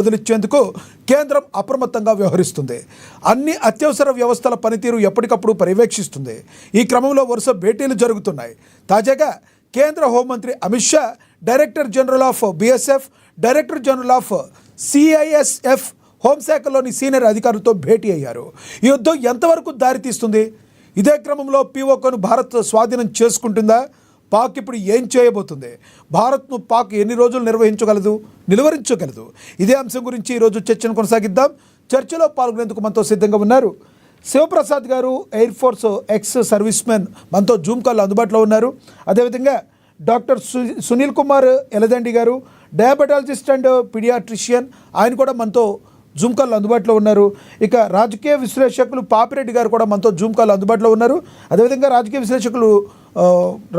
వదిలించేందుకు కేంద్రం అప్రమత్తంగా వ్యవహరిస్తుంది. అన్ని అత్యవసర వ్యవస్థల పనితీరు ఎప్పటికప్పుడు పర్యవేక్షిస్తుంది. ఈ క్రమంలో వరుస భేటీలు జరుగుతున్నాయి. తాజాగా కేంద్ర హోంమంత్రి Amit Shah director general of BSF, director general of CISF, హోంశాఖలోని సీనియర్ అధికారులతో భేటీ అయ్యారు. ఈ యుద్ధం ఎంతవరకు దారితీస్తుంది? ఇదే క్రమంలో పీఓకేను భారత్ స్వాధీనం చేసుకుంటుందా? పాక్ ఇప్పుడు ఏం చేయబోతుంది? భారత్ను పాక్ ఎన్ని రోజులు నిలువరించగలదు? ఇదే అంశం గురించి ఈరోజు చర్చను కొనసాగిద్దాం. చర్చలో పాల్గొనేందుకు మనతో సిద్ధంగా ఉన్నారు శివప్రసాద్ గారు, air force ex service men, మనతో జూమ్ కాల్లో అందుబాటులో ఉన్నారు. అదేవిధంగా డాక్టర్ సునీల్ కుమార్ ఎలదండి గారు, డయాబెటాలజిస్ట్ అండ్ పీడియాట్రిషియన్, ఆయన కూడా మనతో జూమ్ కాల్లో అందుబాటులో ఉన్నారు. ఇక రాజకీయ విశ్లేషకులు పాపిరెడ్డి గారు కూడా మనతో జూమ్ కాల్లో అందుబాటులో ఉన్నారు. అదేవిధంగా రాజకీయ విశ్లేషకులు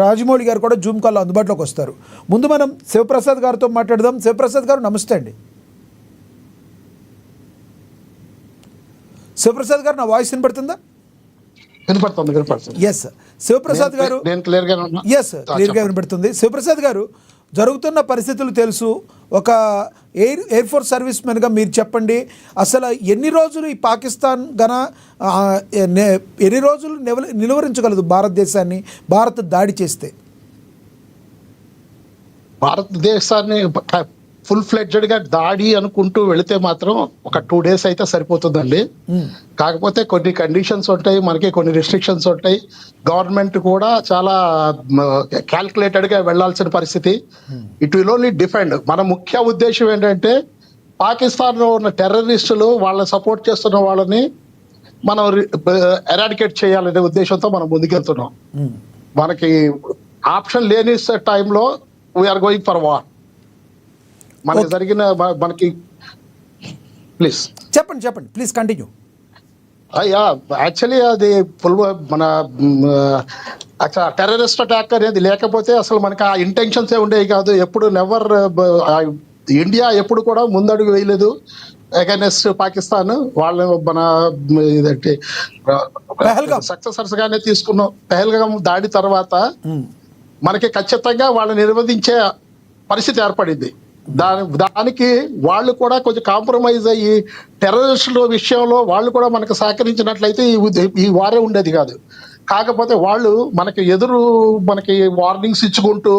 రాజమౌళి గారు కూడా జూమ్ కాల్లో అందుబాటులోకి వస్తారు. ముందు మనం శివప్రసాద్ గారితో మాట్లాడదాం. శివప్రసాద్ గారు నమస్తే అండి. శివప్రసాద్ గారు, నా వాయిస్ వినపడుతుందా? ఎస్ శివప్రసాద్ గారు, ఎస్ క్లియర్గా వినపడుతుంది. శివప్రసాద్ గారు, జరుగుతున్న పరిస్థితులు తెలుసు. ఒక ఎయిర్ ఫోర్స్ సర్వీస్ మెన్గా మీరు చెప్పండి, అసలు ఎన్ని రోజులు ఈ పాకిస్తాన్ ఎన్ని రోజులు నిలువరించగలదు భారతదేశాన్ని భారత్ దాడి చేస్తే? భారతదేశాన్ని ఫుల్ ఫ్లెడ్జెడ్గా దాడి అనుకుంటూ వెళితే మాత్రం ఒక 2 days అయితే సరిపోతుందండి. కాకపోతే కొన్ని కండిషన్స్ ఉంటాయి, మనకి కొన్ని రిస్ట్రిక్షన్స్ ఉంటాయి. గవర్నమెంట్ కూడా చాలా క్యాల్కులేటెడ్గా వెళ్లాల్సిన పరిస్థితి. It will only defend. మన ముఖ్య ఉద్దేశం ఏంటంటే పాకిస్తాన్లో ఉన్న టెర్రరిస్టులు, వాళ్ళని సపోర్ట్ చేస్తున్న వాళ్ళని మనం ఎరాడికేట్ చేయాలనే ఉద్దేశంతో మనం ముందుకెళ్తున్నాం. మనకి ఆప్షన్ లేని టైంలో వీఆర్ గోయింగ్ ఫర్ వార్. మనకి జరిగిన మనకి ప్లీజ్ చెప్పండి ప్లీజ్ కంటిన్యూ. అయ్యా, యాక్చువల్లీ అది ఫుల్ మన టెర్రరిస్ట్ అటాక్ అనేది లేకపోతే అసలు మనకి ఆ ఇంటెన్షన్స్ ఉండేవి కాదు. ఎప్పుడు నెవర్ ఇండియా ఎప్పుడు కూడా ముందడుగు వేయలేదు అగైనెస్ట్ పాకిస్తాన్. వాళ్ళు మన ఇదంటే సక్సెసర్స్ గానే తీసుకున్నాం. పెహల్గాం దాడి తర్వాత మనకి ఖచ్చితంగా వాళ్ళని నిర్వహించే పరిస్థితి ఏర్పడింది. దానికి వాళ్ళు కూడా కొంచెం కాంప్రమైజ్ అయ్యి టెర్రరిస్టుల విషయంలో వాళ్ళు కూడా మనకు సహకరించినట్లయితే ఈ వారే ఉండేది కాదు. కాకపోతే వాళ్ళు మనకి మనకి వార్నింగ్స్ ఇచ్చుకుంటూ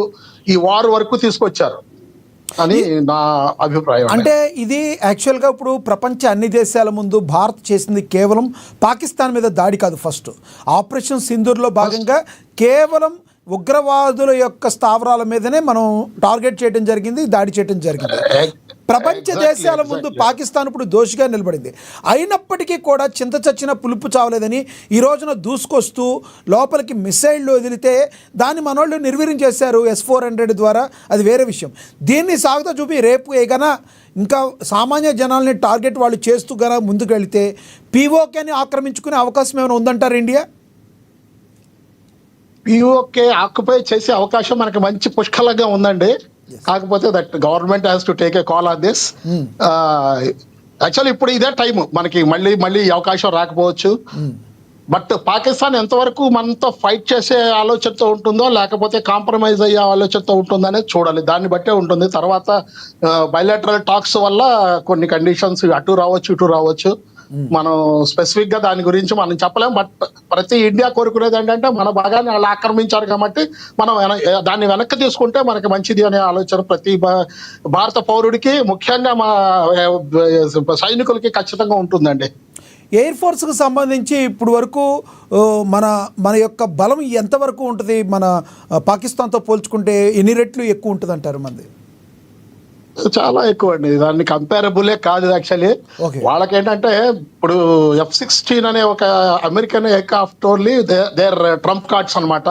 ఈ వార్ వరకు తీసుకొచ్చారు అని నా అభిప్రాయం. అంటే ఇది యాక్చువల్గా ఇప్పుడు ప్రపంచ అన్ని దేశాల ముందు భారత్ చేసింది కేవలం పాకిస్తాన్ మీద దాడి కాదు. ఫస్ట్ ఆపరేషన్ సింధూర్లో భాగంగా కేవలం ఉగ్రవాదుల యొక్క స్థావరాల మీదనే మనం టార్గెట్ చేయడం జరిగింది, దాడి చేయడం జరిగింది. ప్రపంచ దేశాల ముందు పాకిస్తాన్ ఇప్పుడు దోషిగా నిలబడింది. అయినప్పటికీ కూడా చింత చచ్చిన పులుపు చావలేదని ఈ రోజున దూసుకొస్తూ లోపలికి మిసైళ్ళు వదిలితే దాన్ని మనోళ్ళు నిర్వీర్యం చేశారు S-400 ద్వారా. అది వేరే విషయం. దీన్ని సాగుతా చూపి రేపు ఏగనా ఇంకా సామాన్య జనాల్ని టార్గెట్ వాళ్ళు చేస్తూ గన ముందుకు వెళితే పీఓకేని ఆక్రమించుకునే అవకాశం ఏమైనా ఉందంటారు ఇండియా? పీఓకే ఆక్యుపై చేసే అవకాశం మనకి మంచి పుష్కలంగా ఉందండి. కాకపోతే that government has to take a call on this. Actually ఇప్పుడు ఇదే టైం మనకి మళ్ళీ అవకాశం రాకపోవచ్చు. బట్ పాకిస్తాన్ ఎంతవరకు మనతో ఫైట్ చేసే ఆలోచనతో ఉంటుందో లేకపోతే కాంప్రమైజ్ అయ్యే ఆలోచనతో ఉంటుందో అనేది చూడాలి. దాన్ని బట్టే ఉంటుంది. తర్వాత బైలాటరల్ టాక్స్ వల్ల కొన్ని కండిషన్స్ అటు రావచ్చు ఇటు రావచ్చు. మనం స్పెసిఫిక్ గా దాని గురించి మనం చెప్పలేం. బట్ ప్రతి ఇండియా కోరుకునేది ఏంటంటే మన భాగాన్ని వాళ్ళు ఆక్రమించారు కాబట్టి మనం దాన్ని వెనక్కి తీసుకుంటే మనకి మంచిది అనే ఆలోచన ప్రతి భారత పౌరుడికి, ముఖ్యంగా మా సైనికులకి ఖచ్చితంగా ఉంటుందండి. ఎయిర్ ఫోర్స్కి సంబంధించి ఇప్పుడు వరకు మన యొక్క బలం ఎంతవరకు ఉంటుంది? మన పాకిస్తాన్తో పోల్చుకుంటే ఎన్ని రెట్లు ఎక్కువ ఉంటుంది అంటారు? మంది చాలా ఎక్కువ అండి. దాన్ని కంపారబులే కాదు. యాక్చువల్లీ వాళ్ళకేంటంటే ఇప్పుడు F-16 అనే ఒక American aircraft only there trump cards అనమాట.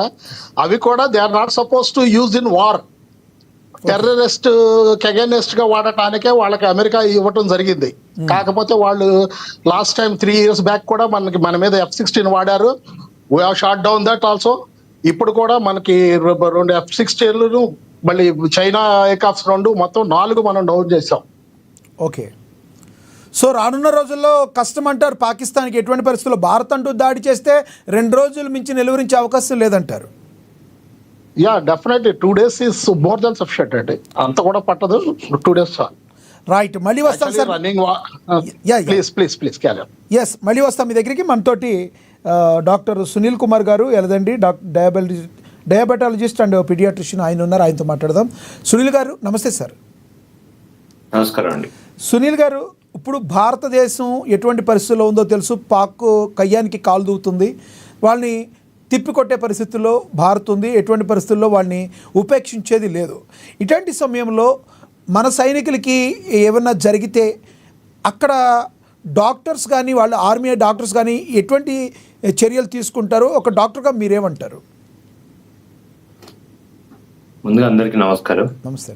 అవి కూడా they are not suppose to use in war. Terrorist against గా వాడటానికే వాళ్ళకి అమెరికా ఇవ్వటం జరిగింది. కాకపోతే వాళ్ళు లాస్ట్ టైం 3 years బ్యాక్ కూడా మన మీద F-16 వాడారు. We have shot down that also. ఇప్పుడు కూడా మనకి 2 F-16లు, మళ్ళీ చైనా ఎయిర్క్రాఫ్ట్స్ 2, మొత్తం 4 మనం డౌన్ చేసాం. ఓకే. సో రానున్న రోజుల్లో కష్టం అంటారు పాకిస్తాన్కి. ఎటువంటి పరిస్థితుల్లో భారత్ అంటూ దాడి చేస్తే 2 రోజులు మించి నిలువరించే అవకాశం లేదంటారు? Yeah, definitely 2 days is more than sufficient అండి. అంత కూడా పట్టదు, 2 days చాలు. రైట్, మళ్ళీ వస్తాం sir. Running yeah. Please carry. Yes, మళ్ళీ వస్తాం మీ దగ్గరికి. మనతోటి డాక్టర్ సునీల్ కుమార్ గారు ఎలదండి, డయాబెటాలజిస్ట్ అండ్ పీడియాట్రిషియన్ ఆయన ఉన్నారు, ఆయనతో మాట్లాడదాం. సునీల్ గారు నమస్తే సార్. నమస్కారం అండి. సునీల్ గారు, ఇప్పుడు భారతదేశం ఎటువంటి పరిస్థితుల్లో ఉందో తెలుసు. పాక్ కయ్యానికి కాలు దూవుతుంది, వాళ్ళని తిప్పికొట్టే పరిస్థితుల్లో భారత్ ఉంది. ఎటువంటి పరిస్థితుల్లో వాళ్ళని ఉపేక్షించేది లేదు. ఇటువంటి సమయంలో మన సైనికులకి ఏమన్నా జరిగితే అక్కడ డాక్టర్స్ కానీ, వాళ్ళ ఆర్మీ డాక్టర్స్ కానీ ఎటువంటి చర్యలు తీసుకుంటారో ఒక డాక్టర్గా మీరేమంటారు? ముందుగా అందరికీ నమస్కారం. నమస్తే.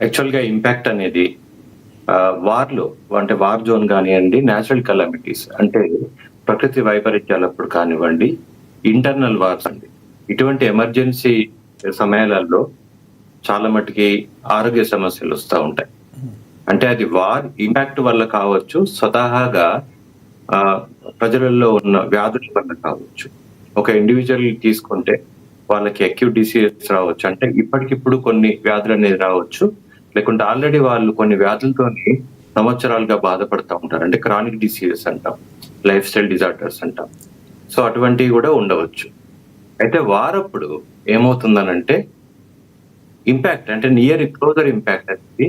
యాక్చువల్గా ఇంపాక్ట్ అనేది వార్లో, అంటే వార్ జోన్ కానివ్వండి, న్యాచురల్ కెలామిటీస్ అంటే ప్రకృతి వైపరీత్యాలప్పుడు కానివ్వండి, ఇంటర్నల్ వార్స్ అండి, ఇటువంటి ఎమర్జెన్సీ సమయాలలో చాలా మటుకి ఆరోగ్య సమస్యలు వస్తూ ఉంటాయి. అంటే అది వార్ ఇంపాక్ట్ వల్ల కావచ్చు, స్వతహాగా ప్రజలలో ఉన్న వ్యాధుల వల్ల కావచ్చు. ఒక ఇండివిజువల్ తీసుకుంటే వాళ్ళకి అక్యూట్ డిసీజెస్ రావచ్చు, అంటే ఇప్పటికిప్పుడు కొన్ని వ్యాధులు అనేది రావచ్చు, లేకుంటే ఆల్రెడీ వాళ్ళు కొన్ని వ్యాధులతోని సంవత్సరాలుగా బాధపడుతూ ఉంటారు, అంటే క్రానిక్ డిసీజెస్ అంటాం, లైఫ్ స్టైల్ డిజార్డర్స్ అంటాం. సో అటువంటివి కూడా ఉండవచ్చు. అయితే వారప్పుడు ఏమవుతుందనంటే ఇంపాక్ట్ అంటే క్లోజర్ ఇంపాక్ట్ అనేది,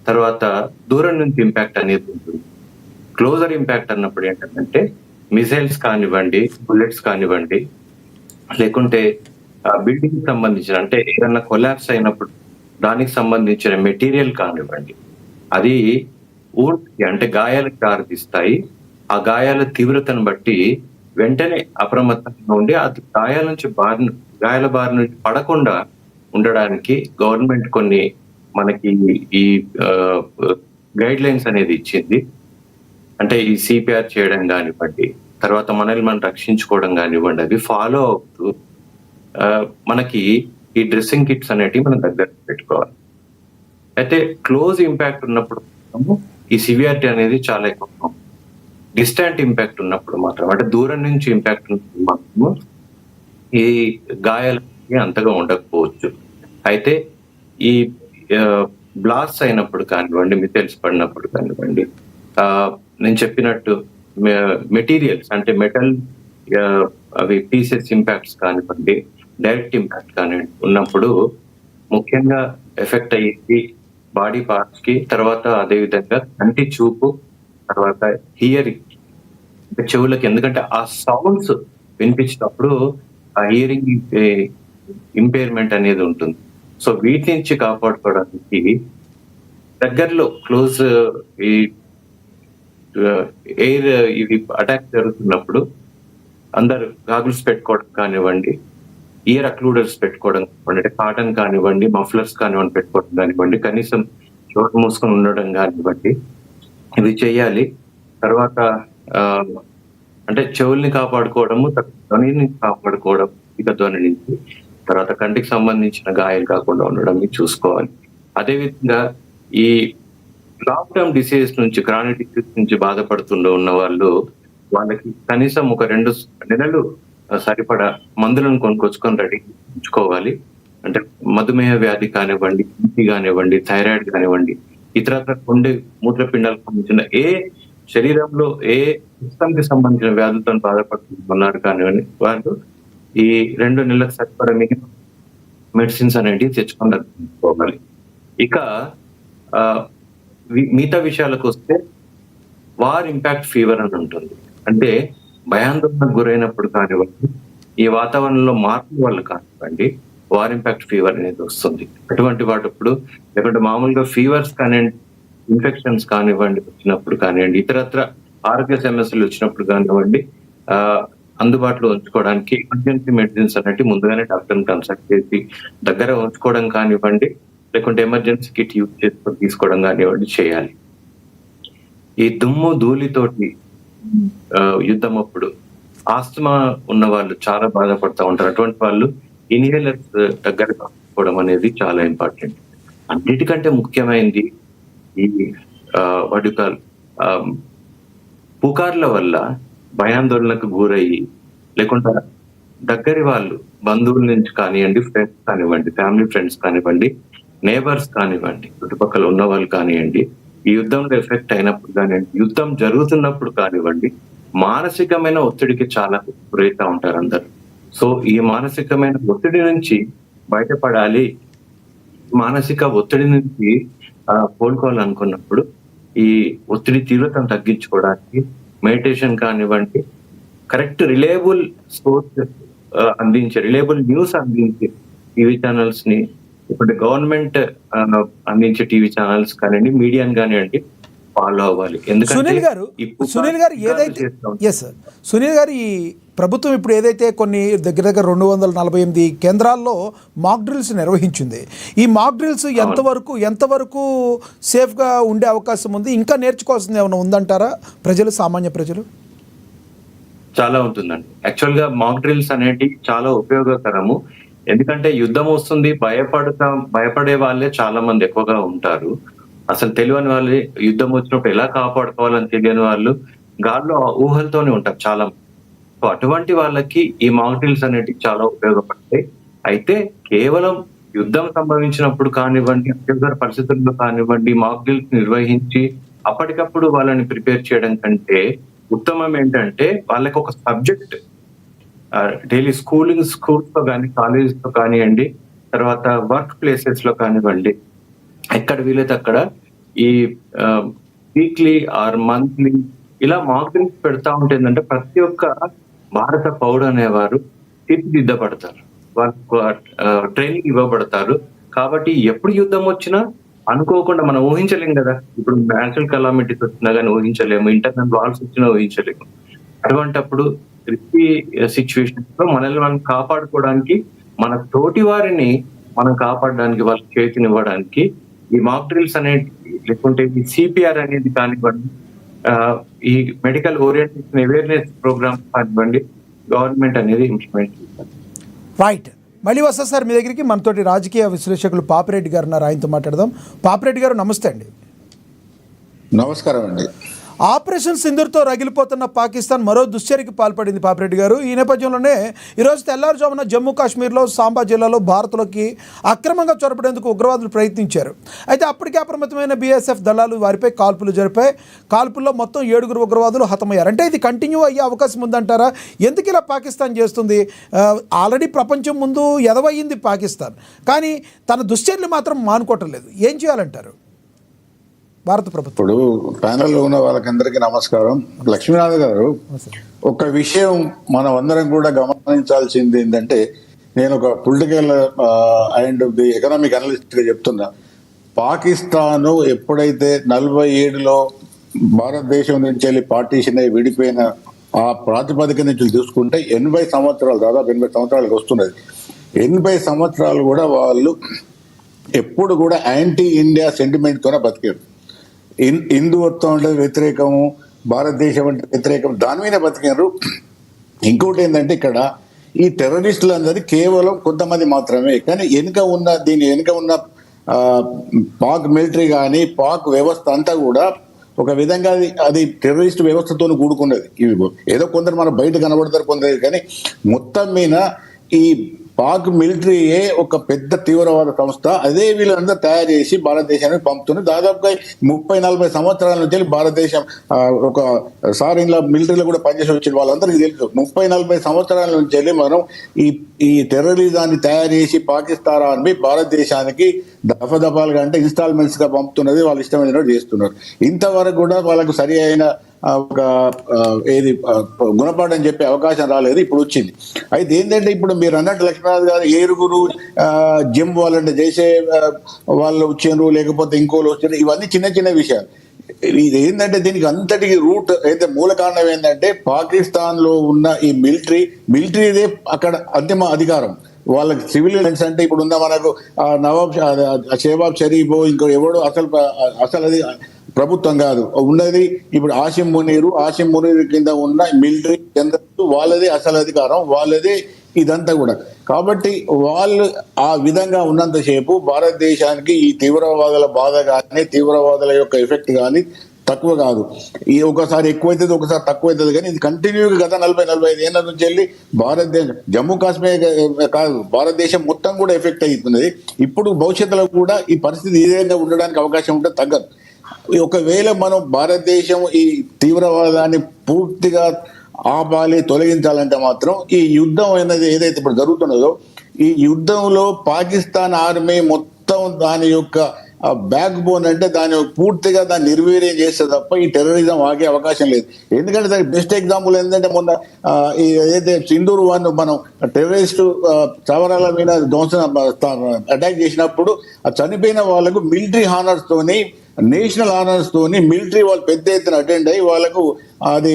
తర్వాత దూరం నుంచి ఇంపాక్ట్ అనేది ఉంటుంది. క్లోజర్ ఇంపాక్ట్ అన్నప్పుడు ఏంటంటే మిసైల్స్ కానివ్వండి, బుల్లెట్స్ కానివ్వండి, లేకుంటే బిల్డింగ్ సంబంధించిన, అంటే ఏదన్నా కొలాప్స్ అయినప్పుడు దానికి సంబంధించిన మెటీరియల్ కానివ్వండి, అది అంటే గాయాలకు దారితీస్తాయి. ఆ గాయాల తీవ్రతను బట్టి వెంటనే అప్రమత్తంగా ఉండి అది గాయాల బారి నుంచి పడకుండా ఉండడానికి గవర్నమెంట్ కొన్ని మనకి ఈ గైడ్ లైన్స్ అనేది ఇచ్చింది. అంటే ఈ సిపిఆర్ చేయడం కానివ్వండి, తర్వాత మనల్ని మనం రక్షించుకోవడం కానివ్వండి, అవి ఫాలో అవుతూ మనకి ఈ డ్రెస్సింగ్ కిట్స్ అనేటివి మనం దగ్గర పెట్టుకోవాలి. అయితే క్లోజ్ ఇంపాక్ట్ ఉన్నప్పుడు ఈ సివియారిటీ అనేది చాలా ఎక్కువ. డిస్టాంట్ ఇంపాక్ట్ ఉన్నప్పుడు మాత్రం, అంటే దూరం నుంచి ఇంపాక్ట్ ఉన్నప్పుడు మాత్రము ఈ గాయాలకి అంతగా ఉండకపోవచ్చు. అయితే ఈ బ్లాస్ట్ అయినప్పుడు కానివ్వండి, మిసైల్స్ పడినప్పుడు కానివ్వండి, నేను చెప్పినట్టు మెటీరియల్స్ అంటే మెటల్ అవి పీసెస్ ఇంపాక్ట్స్ కానివ్వండి, డైరెక్ట్ ఇంపాక్ట్ కానివ్వండి ఉన్నప్పుడు ముఖ్యంగా ఎఫెక్ట్ అయ్యేది బాడీ పార్ట్స్ కి, తర్వాత అదేవిధంగా కంటి చూపు, తర్వాత హియరింగ్ అంటే చెవులకి. ఎందుకంటే ఆ సౌండ్స్ వినిపించినప్పుడు ఆ హియరింగ్ ఇంపైర్మెంట్ అనేది ఉంటుంది. సో వీటి నుంచి కాపాడుకోవడానికి దగ్గరలో క్లోజ్ ఈ ఎయిర్ ఇవి అటాక్ జరుగుతున్నప్పుడు అందరు గాగుల్స్ పెట్టుకోవడం కానివ్వండి, ఇయర్ అక్లూడర్స్ పెట్టుకోవడం కానివ్వండి, అంటే కాటన్ కానివ్వండి, మఫ్లర్స్ కానివ్వండి పెట్టుకోవడం కానివ్వండి, కనీసం చోటు మూసుకొని ఉండడం కానివ్వండి, ఇవి చేయాలి. తర్వాత అంటే చెవుల్ని కాపాడుకోవడము, ధ్వనిని కాపాడుకోవడం, ఇక ధ్వని నుంచి, తర్వాత కంటికి సంబంధించిన గాయాలు కాకుండా ఉండడం చూసుకోవాలి. అదేవిధంగా ఈ లాంగ్ టర్మ్ డిసీజెస్ నుంచి, క్రానిక్ డిసీజ్ నుంచి ఉన్న వాళ్ళకి కనీసం ఒక 2 నెలలు సరిపడా మందులను కొనుక్కొచ్చుకొని రెడీ ఉంచుకోవాలి. అంటే మధుమేహ వ్యాధి కానివ్వండి, బీపీ కానివ్వండి, థైరాయిడ్ కానివ్వండి, ఇతరత్ర గుండె మూత్రపిండాలకు సంబంధించిన శరీరంలో ఏ సిస్టమ్ కి సంబంధించిన వ్యాధులతో బాధపడుతున్నారు కానివ్వండి, వాళ్ళు ఈ 2 నెలలకు సరిపడా మిగిలిన మెడిసిన్స్ అనేవి తెచ్చుకోవాలి. ఇక మిగతా విషయాలకు వస్తే వార్ ఇంపాక్ట్ ఫీవర్ అని ఉంటుంది. అంటే భయాందోళనకు గురైనప్పుడు కానివ్వండి, ఈ వాతావరణంలో మార్పుల వల్ల కానివ్వండి, వార్ ఇంపాక్ట్ ఫీవర్ అనేది వస్తుంది. అటువంటి వాటప్పుడు లేకుంటే మామూలుగా ఫీవర్స్ కానివ్వండి, ఇన్ఫెక్షన్స్ కానివ్వండి వచ్చినప్పుడు కానివ్వండి, ఇతరత్ర ఆరోగ్య సమస్యలు వచ్చినప్పుడు కానివ్వండి, అందుబాటులో ఉంచుకోవడానికి ఎమర్జెన్సీ మెడిసిన్స్ అనేవి ముందుగానే డాక్టర్ని కన్సల్ట్ చేసి దగ్గర ఉంచుకోవడం కానివ్వండి, లేకుంటే ఎమర్జెన్సీ కిట్ యూజ్ చేసుకొని తీసుకోవడం కానివ్వండి చేయాలి. ఈ దుమ్ము ధూళితోటి యుద్ధం అప్పుడు ఆస్తమా ఉన్న వాళ్ళు చాలా బాధపడుతూ ఉంటారు. అటువంటి వాళ్ళు ఇన్హేలర్స్ దగ్గర కాకపోవడం అనేది చాలా ఇంపార్టెంట్. అన్నిటికంటే ముఖ్యమైనది ఈ పుకార్ల వల్ల భయాందోళనకు గురయ్యి, లేకుండా దగ్గరి వాళ్ళు బంధువుల నుంచి కానివ్వండి, ఫ్రెండ్స్ కానివ్వండి, ఫ్యామిలీ ఫ్రెండ్స్ కానివ్వండి, నేబర్స్ కానివ్వండి, చుట్టుపక్కల ఉన్న వాళ్ళు కానివ్వండి, ఈ యుద్ధంలో ఎఫెక్ట్ అయినప్పుడు కానివ్వండి, యుద్ధం జరుగుతున్నప్పుడు కానివ్వండి, మానసికమైన ఒత్తిడికి చాలా గురైతా ఉంటారు అందరు. సో ఈ మానసికమైన ఒత్తిడి నుంచి బయటపడాలి, మానసిక ఒత్తిడి నుంచి కోలుకోవాలనుకున్నప్పుడు ఈ ఒత్తిడి తీవ్రతను తగ్గించుకోవడానికి మెడిటేషన్ కానివ్వండి, కరెక్ట్ రిలయబుల్ సోర్స్ అందించే, రిలయబుల్ న్యూస్ అందించే టీవీ ఛానల్స్ ని, ఇప్పుడు గవర్నమెంట్ అందించే టీవీ ఛానల్స్ కానివ్వండి, మీడియాని కానివ్వండి ఫాలో అవ్వాలి. సునీల్ గారు ఏదైతే సునీల్ గారు ఈ ప్రభుత్వం ఇప్పుడు ఏదైతే కొన్ని దగ్గర 248 కేంద్రాల్లో మాక్ డ్రిల్స్ నిర్వహించింది, ఈ మాక్ డ్రిల్స్ ఎంతవరకు సేఫ్గా ఉండే అవకాశం ఉంది? ఇంకా నేర్చుకోవాల్సింది ఏమైనా ఉందంటారా సామాన్య ప్రజలు? చాలా ఉంటుందండి. యాక్చువల్ గా మాక్ డ్రిల్స్ అనేటి చాలా ఉపయోగకరము. ఎందుకంటే యుద్ధం వస్తుంది, భయపడే వాళ్ళే చాలా మంది ఎక్కువగా ఉంటారు. అసలు తెలియని వాళ్ళే యుద్ధం వచ్చినప్పుడు ఎలా కాపాడుకోవాలని తెలియని వాళ్ళు గాల్లో ఊహలతోనే ఉంటారు చాలా. సో అటువంటి వాళ్ళకి ఈ మాక్ డ్రిల్స్ అనేటివి చాలా ఉపయోగపడతాయి. అయితే కేవలం యుద్ధం సంభవించినప్పుడు కానివ్వండి, అత్యవసర పరిస్థితుల్లో కానివ్వండి, మాక్ డ్రిల్స్ నిర్వహించి అప్పటికప్పుడు వాళ్ళని ప్రిపేర్ చేయడం కంటే ఉత్తమం ఏంటంటే వాళ్ళకి ఒక సబ్జెక్ట్ డైలీ స్కూల్స్ లో కానీ, కాలేజెస్ లో కానివ్వండి, తర్వాత వర్క్ ప్లేసెస్ లో కానివ్వండి, ఎక్కడ వీలైతే అక్కడ ఈ వీక్లీ ఆర్ మంత్లీ ఇలా మాక్ డ్రిల్స్ పెడతా ఉంటుందంటే ప్రతి ఒక్క భారత పౌరుడు అనేవారు తీర్చిదిద్దబడతారు, వాళ్ళకు ట్రైనింగ్ ఇవ్వబడతారు. కాబట్టి ఎప్పుడు యుద్ధం వచ్చినా అనుకోకుండా మనం ఊహించలేం కదా. ఇప్పుడు న్యాచురల్ కెలామిటీస్ వచ్చినా కానీ ఊహించలేము, ఇంటర్నల్ వాల్స్ వచ్చినా ఊహించలేము. అటువంటప్పుడు రిస్కీ సిచ్యువేషన్స్ లో మనల్ని మనం కాపాడుకోవడానికి, మన తోటి వారిని మనం కాపాడడానికి, వాళ్ళ చేతినివ్వడానికి ఈ మాక్ డ్రిల్స్ అనేది, లేకుంటే ఈ సిపిఆర్ అనేది కానివ్వండి, ఈ మెడికల్ ఓరియంటేషన్ అవేర్నెస్ ప్రోగ్రామ్ కానివ్వండి, గవర్నమెంట్ అనేది ఇంప్లిమెంట్ చేస్తారు. రైట్, మళ్ళీ వస్తా సార్ మీ దగ్గరికి. మనతోటి రాజకీయ విశ్లేషకులు పాపిరెడ్డి గారు ఉన్నారు, ఆయనతో మాట్లాడదాం. పాపిరెడ్డి గారు నమస్తే అండి. నమస్కారం అండి. ఆపరేషన్ సింధూర్తో రగిలిపోతున్న పాకిస్తాన్ మరో దుశ్చర్యకి పాల్పడింది పాపిరెడ్డి గారు. ఈ నేపథ్యంలోనే ఈరోజు తెల్లారుజామున జమ్మూ కాశ్మీర్లో సాంబా జిల్లాలో భారత్లోకి అక్రమంగా చొరబడేందుకు ఉగ్రవాదులు ప్రయత్నించారు. అయితే అప్పటికే అప్రమత్తమైన బీఎస్ఎఫ్ దళాలు వారిపై కాల్పులు జరిపాయి. కాల్పుల్లో మొత్తం 7 ఉగ్రవాదులు హతమయ్యారు. అంటే ఇది కంటిన్యూ అయ్యే అవకాశం ఉందంటారా? ఎందుకు ఇలా పాకిస్తాన్ చేస్తుంది? ఆల్రెడీ ప్రపంచం ముందు ఎదవయ్యింది పాకిస్తాన్, కానీ తన దుశ్చర్యలు మాత్రం మానుకోవటం లేదు. ఏం చేయాలంటారు భారత ప్రభుత్వం? ఇప్పుడు ప్యానెల్లో ఉన్న వాళ్ళకందరికీ నమస్కారం. లక్ష్మీనాథ్ గారు, ఒక విషయం మనం అందరం కూడా గమనించాల్సింది ఏంటంటే, నేను ఒక political and the economic analyst గా చెప్తున్నా. పాకిస్తాన్ ఎప్పుడైతే 47లో భారతదేశం నుంచి వెళ్ళి పార్టీషన్ అయి విడిపోయిన ఆ ప్రాతిపదిక నుంచి చూసుకుంటే 80 సంవత్సరాలు, దాదాపు 80 సంవత్సరాలకు వస్తున్నది. 80 సంవత్సరాలు కూడా వాళ్ళు ఎప్పుడు కూడా యాంటీ ఇండియా సెంటిమెంట్ తోనే బతికారు. హిందుత్వం అంటే వ్యతిరేకము, భారతదేశం అంటే వ్యతిరేకం, దాని మీద బతికారు. ఇంకోటి ఏంటంటే, ఇక్కడ ఈ టెర్రరిస్టులు అందరి కేవలం కొంతమంది మాత్రమే, కానీ దీని వెనుక ఉన్న పాక్ మిలిటరీ కానీ, పాక్ వ్యవస్థ అంతా కూడా ఒక విధంగా అది టెర్రరిస్ట్ వ్యవస్థతో కూడుకున్నది. ఇవి ఏదో కొందరు మన బయట కనబడతారు కొందరు, కానీ మొత్తం మీద ఈ పాక్ మిలిటరీయే ఒక పెద్ద తీవ్రవాద సంస్థ. అదే వీళ్ళందరూ తయారు చేసి భారతదేశానికి పంపుతుంది. దాదాపుగా 30-40 సంవత్సరాల నుంచి భారతదేశం ఒకసారి ఇలా మిలిటరీలో కూడా పనిచేసి వచ్చిన వాళ్ళందరికీ తెలుసు. 30-40 సంవత్సరాల నుంచి వెళ్ళి మనం ఈ టెర్రరిజాన్ని తయారు చేసి పాకిస్తాన్ భారతదేశానికి దఫాలుగా అంటే ఇన్స్టాల్మెంట్స్ గా పంపుతున్నది. వాళ్ళు ఇష్టమైన చేస్తున్నారు. ఇంతవరకు కూడా వాళ్ళకు సరి అయిన ఒక గుణపాఠం చెప్పే అవకాశం రాలేదు, ఇప్పుడు వచ్చింది. అయితే ఏంటంటే, ఇప్పుడు మీరు అన్నట్టు లక్ష్మీనాథ్ గారు 7 జిమ్ వాళ్ళంటే చేసే వాళ్ళు వచ్చారు, లేకపోతే ఇంకోళ్ళు వచ్చారు, ఇవన్నీ చిన్న చిన్న విషయాలు. ఇది ఏంటంటే, దీనికి అంతటికి రూట్ అయితే మూల కారణం ఏంటంటే, పాకిస్తాన్ లో ఉన్న ఈ మిలిటరీదే అక్కడ అంతిమ అధికారం. వాళ్ళకి సివిలియన్స్ అంటే ఇప్పుడు ఉన్న మనకు షెహబాజ్ షరీఫ్ ఇంకో ఎవడో అసలు అది ప్రభుత్వం కాదు ఉన్నది. ఇప్పుడు ఆసిమ్ మునీర్ కింద ఉన్న మిలిటరీ జనరల్ వాళ్ళదే అసలు అధికారం, వాళ్ళదే ఇదంతా కూడా. కాబట్టి వాళ్ళు ఆ విధంగా ఉన్నంతసేపు భారతదేశానికి ఈ తీవ్రవాదుల బాధ కానీ, తీవ్రవాదుల యొక్క ఎఫెక్ట్ కానీ తక్కువ కాదు. ఈ ఒకసారి ఎక్కువైతుంది, ఒకసారి తక్కువ అవుతుంది, కానీ ఇది కంటిన్యూగా గత 40-45 ఏళ్ల నుంచి వెళ్ళి భారతదేశం, జమ్మూ కాశ్మీర్ కాదు, భారతదేశం మొత్తం కూడా ఎఫెక్ట్ అవుతున్నది. ఇప్పుడు భవిష్యత్తులో కూడా ఈ పరిస్థితి ఈ విధంగా ఉండడానికి అవకాశం ఉంటే తగ్గదు. ఒకవేళ మనం భారతదేశం ఈ తీవ్రవాదాన్ని పూర్తిగా ఆపాలి, తొలగించాలంటే మాత్రం ఈ యుద్ధం అనేది ఏదైతే ఇప్పుడు జరుగుతున్నదో, ఈ యుద్ధంలో పాకిస్తాన్ ఆర్మీ మొత్తం దాని యొక్క బ్యాక్ బోన్ అంటే దాని పూర్తిగా దాన్ని నిర్వీర్యం చేస్తే తప్ప ఈ టెర్రరిజం ఆగే అవకాశం లేదు. ఎందుకంటే దానికి బెస్ట్ ఎగ్జాంపుల్ ఏంటంటే మొన్న ఈ ఏదైతే సింధూర్ వన్ మనం టెర్రరిస్ట్ చవరాల మీద అటాక్ చేసినప్పుడు ఆ చనిపోయిన వాళ్ళకు మిలిటరీ హానర్స్ తోని, నేషనల్ హానర్స్ తోని మిలిటరీ వాళ్ళు పెద్ద ఎత్తున అటెండ్ అయ్యి వాళ్ళకు అది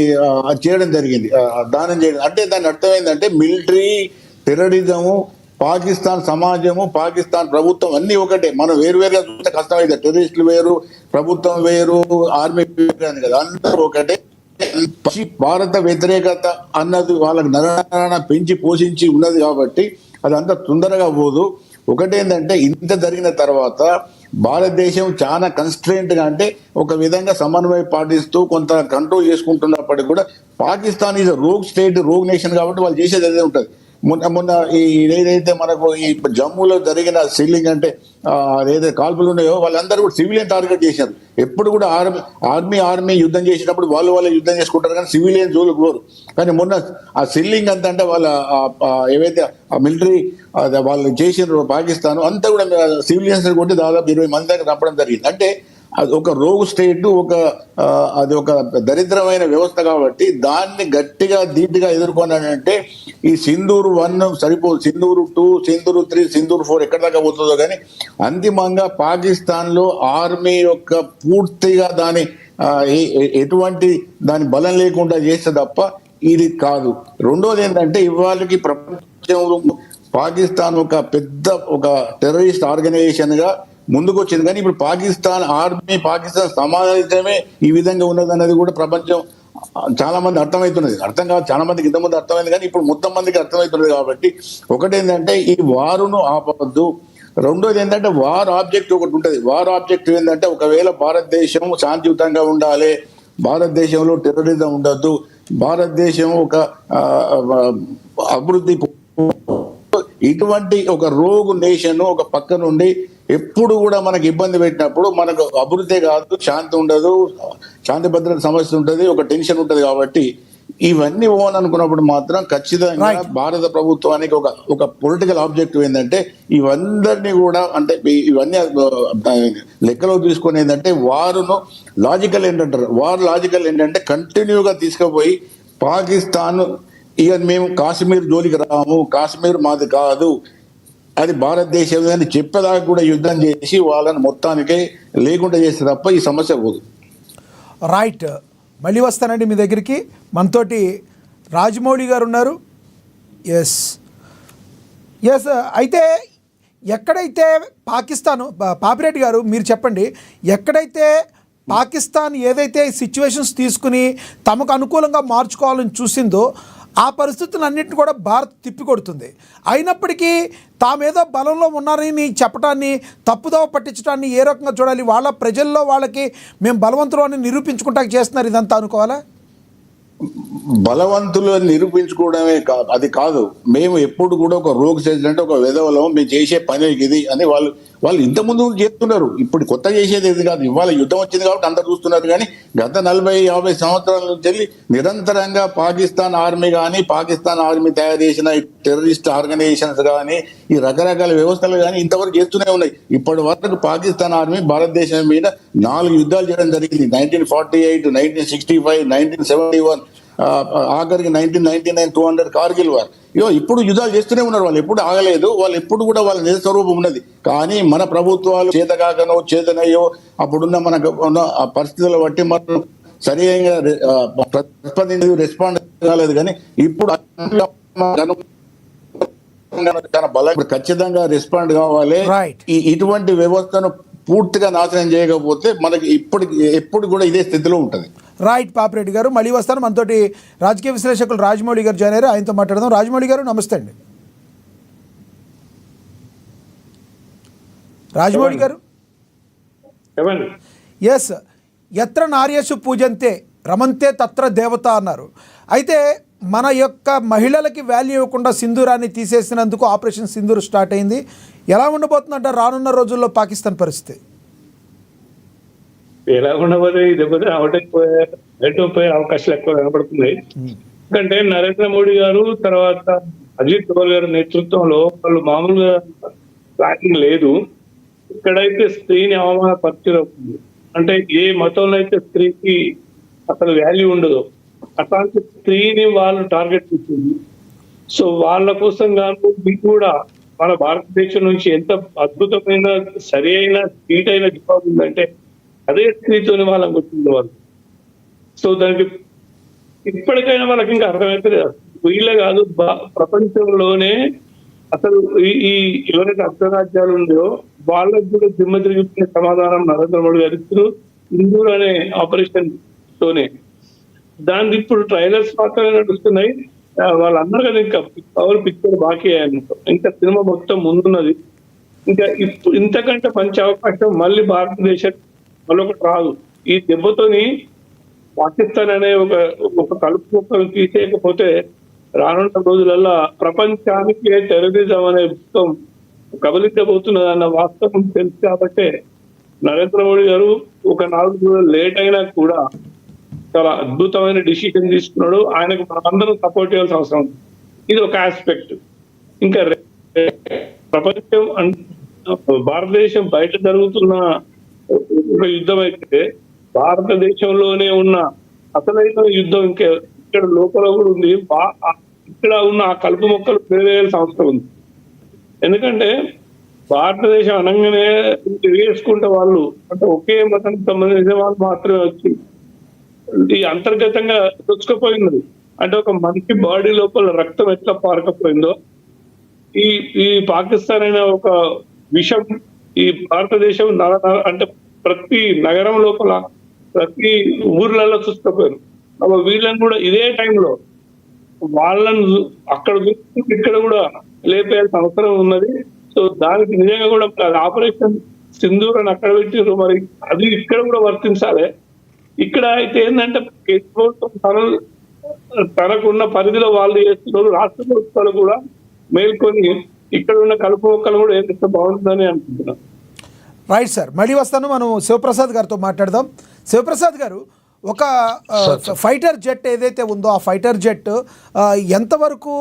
చేయడం జరిగింది, దానం చేయడం. అంటే దాని అర్థం ఏంటంటే మిలిటరీ, టెర్రరిజము, పాకిస్తాన్ సమాజము, పాకిస్తాన్ ప్రభుత్వం అన్ని ఒకటే. మనం వేరువేరుగా చూస్తే కష్టమైంది. టెర్రరిస్టులు వేరు, ప్రభుత్వం వేరు, ఆర్మీ వేరు అని కదా, అందరూ ఒకటే. భారత వ్యతిరేకత అన్నది వాళ్ళకి నరణ పెంచి పోషించి ఉన్నది కాబట్టి అది అంత తొందరగా పోదు. ఒకటేంటంటే ఇంత జరిగిన తర్వాత భారతదేశం చాలా కన్స్ట్రెయింట్ గా, అంటే ఒక విధంగా సమన్వయం పాటిస్తూ కొంత కంట్రోల్ చేసుకుంటున్నప్పటికీ కూడా Pakistan is rogue state, rogue nation కాబట్టి వాళ్ళు చేసేది అదే ఉంటుంది. మొన్న ఈ ఏదైతే మనకు ఈ జమ్మూలో జరిగిన సిల్లింగ్ అంటే ఏదైతే కాల్పులు ఉన్నాయో వాళ్ళందరూ కూడా సివిలియన్ టార్గెట్ చేశారు. ఎప్పుడు కూడా ఆర్మీ యుద్ధం చేసినప్పుడు వాళ్ళే యుద్ధం చేసుకుంటారు, కానీ సివిలియన్ జోలికి పోరు. కానీ మొన్న ఆ సిల్లింగ్ అంతా అంటే వాళ్ళ ఏవైతే ఆ మిలిటరీ వాళ్ళు చేసిన పాకిస్తాన్ అంతా కూడా సివిలియన్స్ కొట్టి దాదాపు 20 మంది దాకా చంపడం జరిగింది. అంటే అది ఒక రోగు స్టేట్, అది ఒక దరిద్రమైన వ్యవస్థ కాబట్టి దాన్ని గట్టిగా ధీటుగా ఎదుర్కొన్నానంటే ఈ సింధూర్ 1 సరిపోదు, సింధూర్ 2, సింధూర్ 3, సింధూర్ 4 ఎక్కడి దాకా పోతుందో. కానీ అంతిమంగా పాకిస్తాన్ లో ఆర్మీ యొక్క పూర్తిగా దాని ఎటువంటి దాని బలం లేకుండా చేస్తే తప్ప ఇది కాదు. రెండోది ఏంటంటే ఇవాళకి ప్రపంచంలో పాకిస్తాన్ ఒక పెద్ద ఒక టెర్రరిస్ట్ ఆర్గనైజేషన్ గా ముందుకు వచ్చింది. కానీ ఇప్పుడు పాకిస్తాన్ ఆర్మీ, పాకిస్తాన్ సమాజమే ఈ విధంగా ఉన్నది అన్నది కూడా ప్రపంచం చాలా మంది అర్థమవుతున్నది. అర్థం కాదు, చాలా మందికి ఇంతకుముందు అర్థమైంది, కానీ ఇప్పుడు మొత్తం మందికి అర్థమవుతున్నది. కాబట్టి ఒకటేంటంటే ఈ వారును ఆపవద్దు. రెండోది ఏంటంటే వార్ ఆబ్జెక్ట్ ఒకటి ఉంటుంది. వార్ ఆబ్జెక్ట్ ఏంటంటే ఒకవేళ భారతదేశం శాంతియుతంగా ఉండాలి, భారతదేశంలో టెర్రరిజం ఉండద్దు, భారతదేశం ఒక అభివృద్ధి, ఇటువంటి ఒక రోగు నేషన్ ఒక పక్క నుండి ఎప్పుడు కూడా మనకు ఇబ్బంది పెట్టినప్పుడు మనకు అభివృద్ధి కాదు, శాంతి ఉండదు, శాంతి భద్రత సమస్య ఉంటుంది, ఒక టెన్షన్ ఉంటుంది. కాబట్టి ఇవన్నీ ఓన్ అనుకున్నప్పుడు మాత్రం ఖచ్చితంగా భారత ప్రభుత్వానికి ఒక పొలిటికల్ ఆబ్జెక్టివ్ ఏంటంటే ఇవందరినీ కూడా, అంటే ఇవన్నీ లెక్కలో తీసుకొని ఏంటంటే వారును లాజికల్ ఏంటంటారు, వార్ లాజికల్ ఏంటంటే కంటిన్యూగా తీసుకుపోయి పాకిస్తాన్ ఇక మేము కాశ్మీర్ జోలికి రాము, కాశ్మీర్ మాది కాదు, అది భారతదేశం అని చెప్పేదాకా కూడా యుద్ధం చేసి వాళ్ళని మొత్తానికి లేకుండా చేస్తే తప్ప ఈ సమస్య పోదు. రైట్, మళ్ళీ వస్తానండి మీ దగ్గరికి. మనతోటి రాజమౌళి గారు ఉన్నారు. ఎస్ అయితే ఎక్కడైతే పాకిస్తాన్, పాపిరెడ్డి గారు మీరు చెప్పండి, ఎక్కడైతే పాకిస్తాన్ ఏదైతే సిచ్యువేషన్స్ తీసుకుని తమకు అనుకూలంగా మార్చుకోవాలని చూసిందో ఆ పరిస్థితులన్నింటినీ కూడా భారత్ తిప్పికొడుతుంది. అయినప్పటికీ తామేదో బలంలో ఉన్నారని చెప్పడాన్ని, తప్పుదోవ పట్టించడాన్ని ఏ రకంగా చూడాలి? వాళ్ళ ప్రజల్లో వాళ్ళకి మేము బలవంతులు అని నిరూపించుకుంటానికి చేస్తున్నారు, ఇదంతా అనుకోవాలా? బలవంతులు నిరూపించుకోవడమే కాదు, అది కాదు. మేము ఎప్పుడు కూడా ఒక రోగ్ స్టేజ్ అంటే ఒక విధవలం, మేము చేసే పని ఇది అని వాళ్ళు ఇంతకుముందు చేస్తున్నారు. ఇప్పుడు కొత్త చేసేది ఇది కాదు. ఇవాళ యుద్ధం వచ్చింది కాబట్టి అందరు చూస్తున్నారు. కానీ గత 40-50 సంవత్సరాల నుంచి నిరంతరంగా పాకిస్తాన్ ఆర్మీ కానీ, పాకిస్తాన్ ఆర్మీ తయారు చేసిన టెర్రరిస్ట్ ఆర్గనైజేషన్స్ కానీ, ఈ రకరకాల వ్యవస్థలు కానీ ఇంతవరకు చేస్తూనే ఉన్నాయి. ఇప్పటి వరకు పాకిస్తాన్ ఆర్మీ భారతదేశం మీద 4 యుద్ధాలు చేయడం జరిగింది. 1948, 1965, 1971, ఆఖరికి 1999 200 కార్గిల్ వార్. ఇప్పుడు యుద్ధాలు చేస్తూనే ఉన్నారు. వాళ్ళు ఎప్పుడు ఆగలేదు. వాళ్ళు ఎప్పుడు కూడా వాళ్ళ నిజ స్వరూపం ఉన్నది. కానీ మన ప్రభుత్వాలు చేతకాకనో చేతనయ్యో అప్పుడున్న మనకు ఉన్న పరిస్థితుల బట్టి మనం సరిగా రెస్పాండ్ కాలేదు. కానీ ఇప్పుడు చాలా బలం, ఖచ్చితంగా రెస్పాండ్ కావాలి. ఇటువంటి వ్యవస్థను పూర్తిగా నాశనం చేయకపోతే మనకి ఎప్పుడు కూడా ఇదే స్థితిలో ఉంటుంది. రైట్ పాపిరెడ్డి గారు, మళ్ళీ వస్తాను. మనతోటి రాజకీయ విశ్లేషకులు రాజమౌళి గారు జాయిన్ అయ్యారు, ఆయనతో మాట్లాడదాం. రాజమౌళి గారు నమస్తే అండి. రాజమౌళి గారు, ఎస్, ఎత్ర నార్యసు పూజంతే రమంతే తత్ర దేవత అన్నారు. అయితే మన యొక్క మహిళలకి వాల్యూ ఇవ్వకుండా సింధూరాన్ని తీసేసినందుకు ఆపరేషన్ సింధూర్ స్టార్ట్ అయింది. ఎలా ఉండబోతుందంటే రానున్న రోజుల్లో పాకిస్తాన్ పరిస్థితి? ఎలా ఉండబోతే ఇది పోయే అవకాశాలు ఎక్కువ కనబడుతున్నాయి. ఎందుకంటే నరేంద్ర మోడీ గారు తర్వాత అజిత్ డోవల్ గారి నేతృత్వంలో వాళ్ళు మామూలుగా ప్లానింగ్ లేదు. ఇక్కడైతే స్త్రీని అవమానపరిచడం, అంటే ఏ మతంలో అయితే స్త్రీకి అసలు వాల్యూ ఉండదు అట్లాంటి స్త్రీని వాళ్ళు టార్గెట్ చేసింది. సో వాళ్ళ కోసం గాను మీకు కూడా మన భారతదేశం నుంచి ఎంత అద్భుతమైన సరి అయిన సీట్ అయిన జవాబు ఉందంటే అదే స్త్రీతోని వాళ్ళని కొట్టింది వాళ్ళు. సో దానికి ఇప్పటికైనా వాళ్ళకి ఇంకా అర్థమైతే వీళ్ళే కాదు, ప్రపంచంలోనే అసలు ఈ ఎవరైతే అగ్రరాజ్యాలు ఉందో వాళ్ళకు కూడా దిమ్మ తిరిగిపోయిన సమాధానం నరేంద్ర మోడీ గారు ఇచ్చారు సింధూర్ అనే ఆపరేషన్ తోనే. దాని ఇప్పుడు ట్రైలర్స్ మాత్రమే నడుస్తున్నాయి. వాళ్ళందరూ కదా ఇంకా పవర్ పిక్చర్ బాకీ అయ్యారు. ఇంకా సినిమా మొత్తం ముందున్నది. ఇంకా ఇప్పుడు ఇంతకంటే మంచి అవకాశం మళ్ళీ భారతదేశం మరొకటి రాదు. ఈ దెబ్బతోని పాకిస్తాన్ అనే ఒక కలుపు మొక్కలు తీసేయకపోతే రానున్న రోజులలో ప్రపంచానికి టెర్రరిజం అనే మొత్తం కబలించబోతున్నది అన్న వాస్తవం తెలుసు. కాబట్టి నరేంద్ర మోడీ గారు ఒక 4 రోజులు లేట్ అయినా కూడా చాలా అద్భుతమైన డిసిషన్ తీసుకున్నాడు. ఆయనకు మనందరం సపోర్ట్ చేయాల్సిన అవసరం ఉంది. ఇది ఒక ఆస్పెక్ట్. ఇంకా ప్రపంచం భారతదేశం బయట జరుగుతున్న ఒక యుద్ధం అయితే భారతదేశంలోనే ఉన్న అసలైన యుద్ధం ఇంకా ఇక్కడ లోపల కూడా ఉంది. ఇక్కడ ఉన్న ఆ కలుపు మొక్కలు వేయాల్సిన అవసరం ఉంది. ఎందుకంటే భారతదేశం అనగానే వేసుకుంటే వాళ్ళు అంటే ఒకే మతానికి సంబంధించిన వాళ్ళు మాత్రమే వచ్చి ఈ అంతర్గతంగా దొచ్చుకుపోయినది. అంటే ఒక మనిషి బాడీ లోపల రక్తం ఎట్లా పారకపోయిందో ఈ పాకిస్తాన్ అనే ఒక విషం ఈ భారతదేశం అంటే ప్రతి నగరం లోపల ప్రతి ఊర్లలో చూసుకుపోయారు. వీళ్ళని కూడా ఇదే టైంలో వాళ్ళను అక్కడ ఇక్కడ కూడా లేపేయాల్సిన అవసరం ఉన్నది. సో దానికి నిజంగా కూడా ఆపరేషన్ సింధూర్ అని అక్కడ పెట్టారు, మరి అది ఇక్కడ కూడా వర్తించాలి. ఇక్కడ అయితే ఏంటంటే తనకున్న పరిధిలో వాళ్ళు చేస్తున్నారు. రాష్ట్ర ప్రభుత్వాలు కూడా మేల్కొని ఇక్కడ ఉన్న కలుపు మొక్కలు కూడా ఏదైతే బాగుంటుందని అనుకుంటున్నాను. రైట్ సార్, మళ్ళీ వస్తాను. మనం శివప్రసాద్ గారితో మాట్లాడదాం. శివప్రసాద్ గారు, ఒక ఫైటర్ జెట్ ఏదైతే ఉందో ఆ ఫైటర్ జెట్ ఎంతవరకు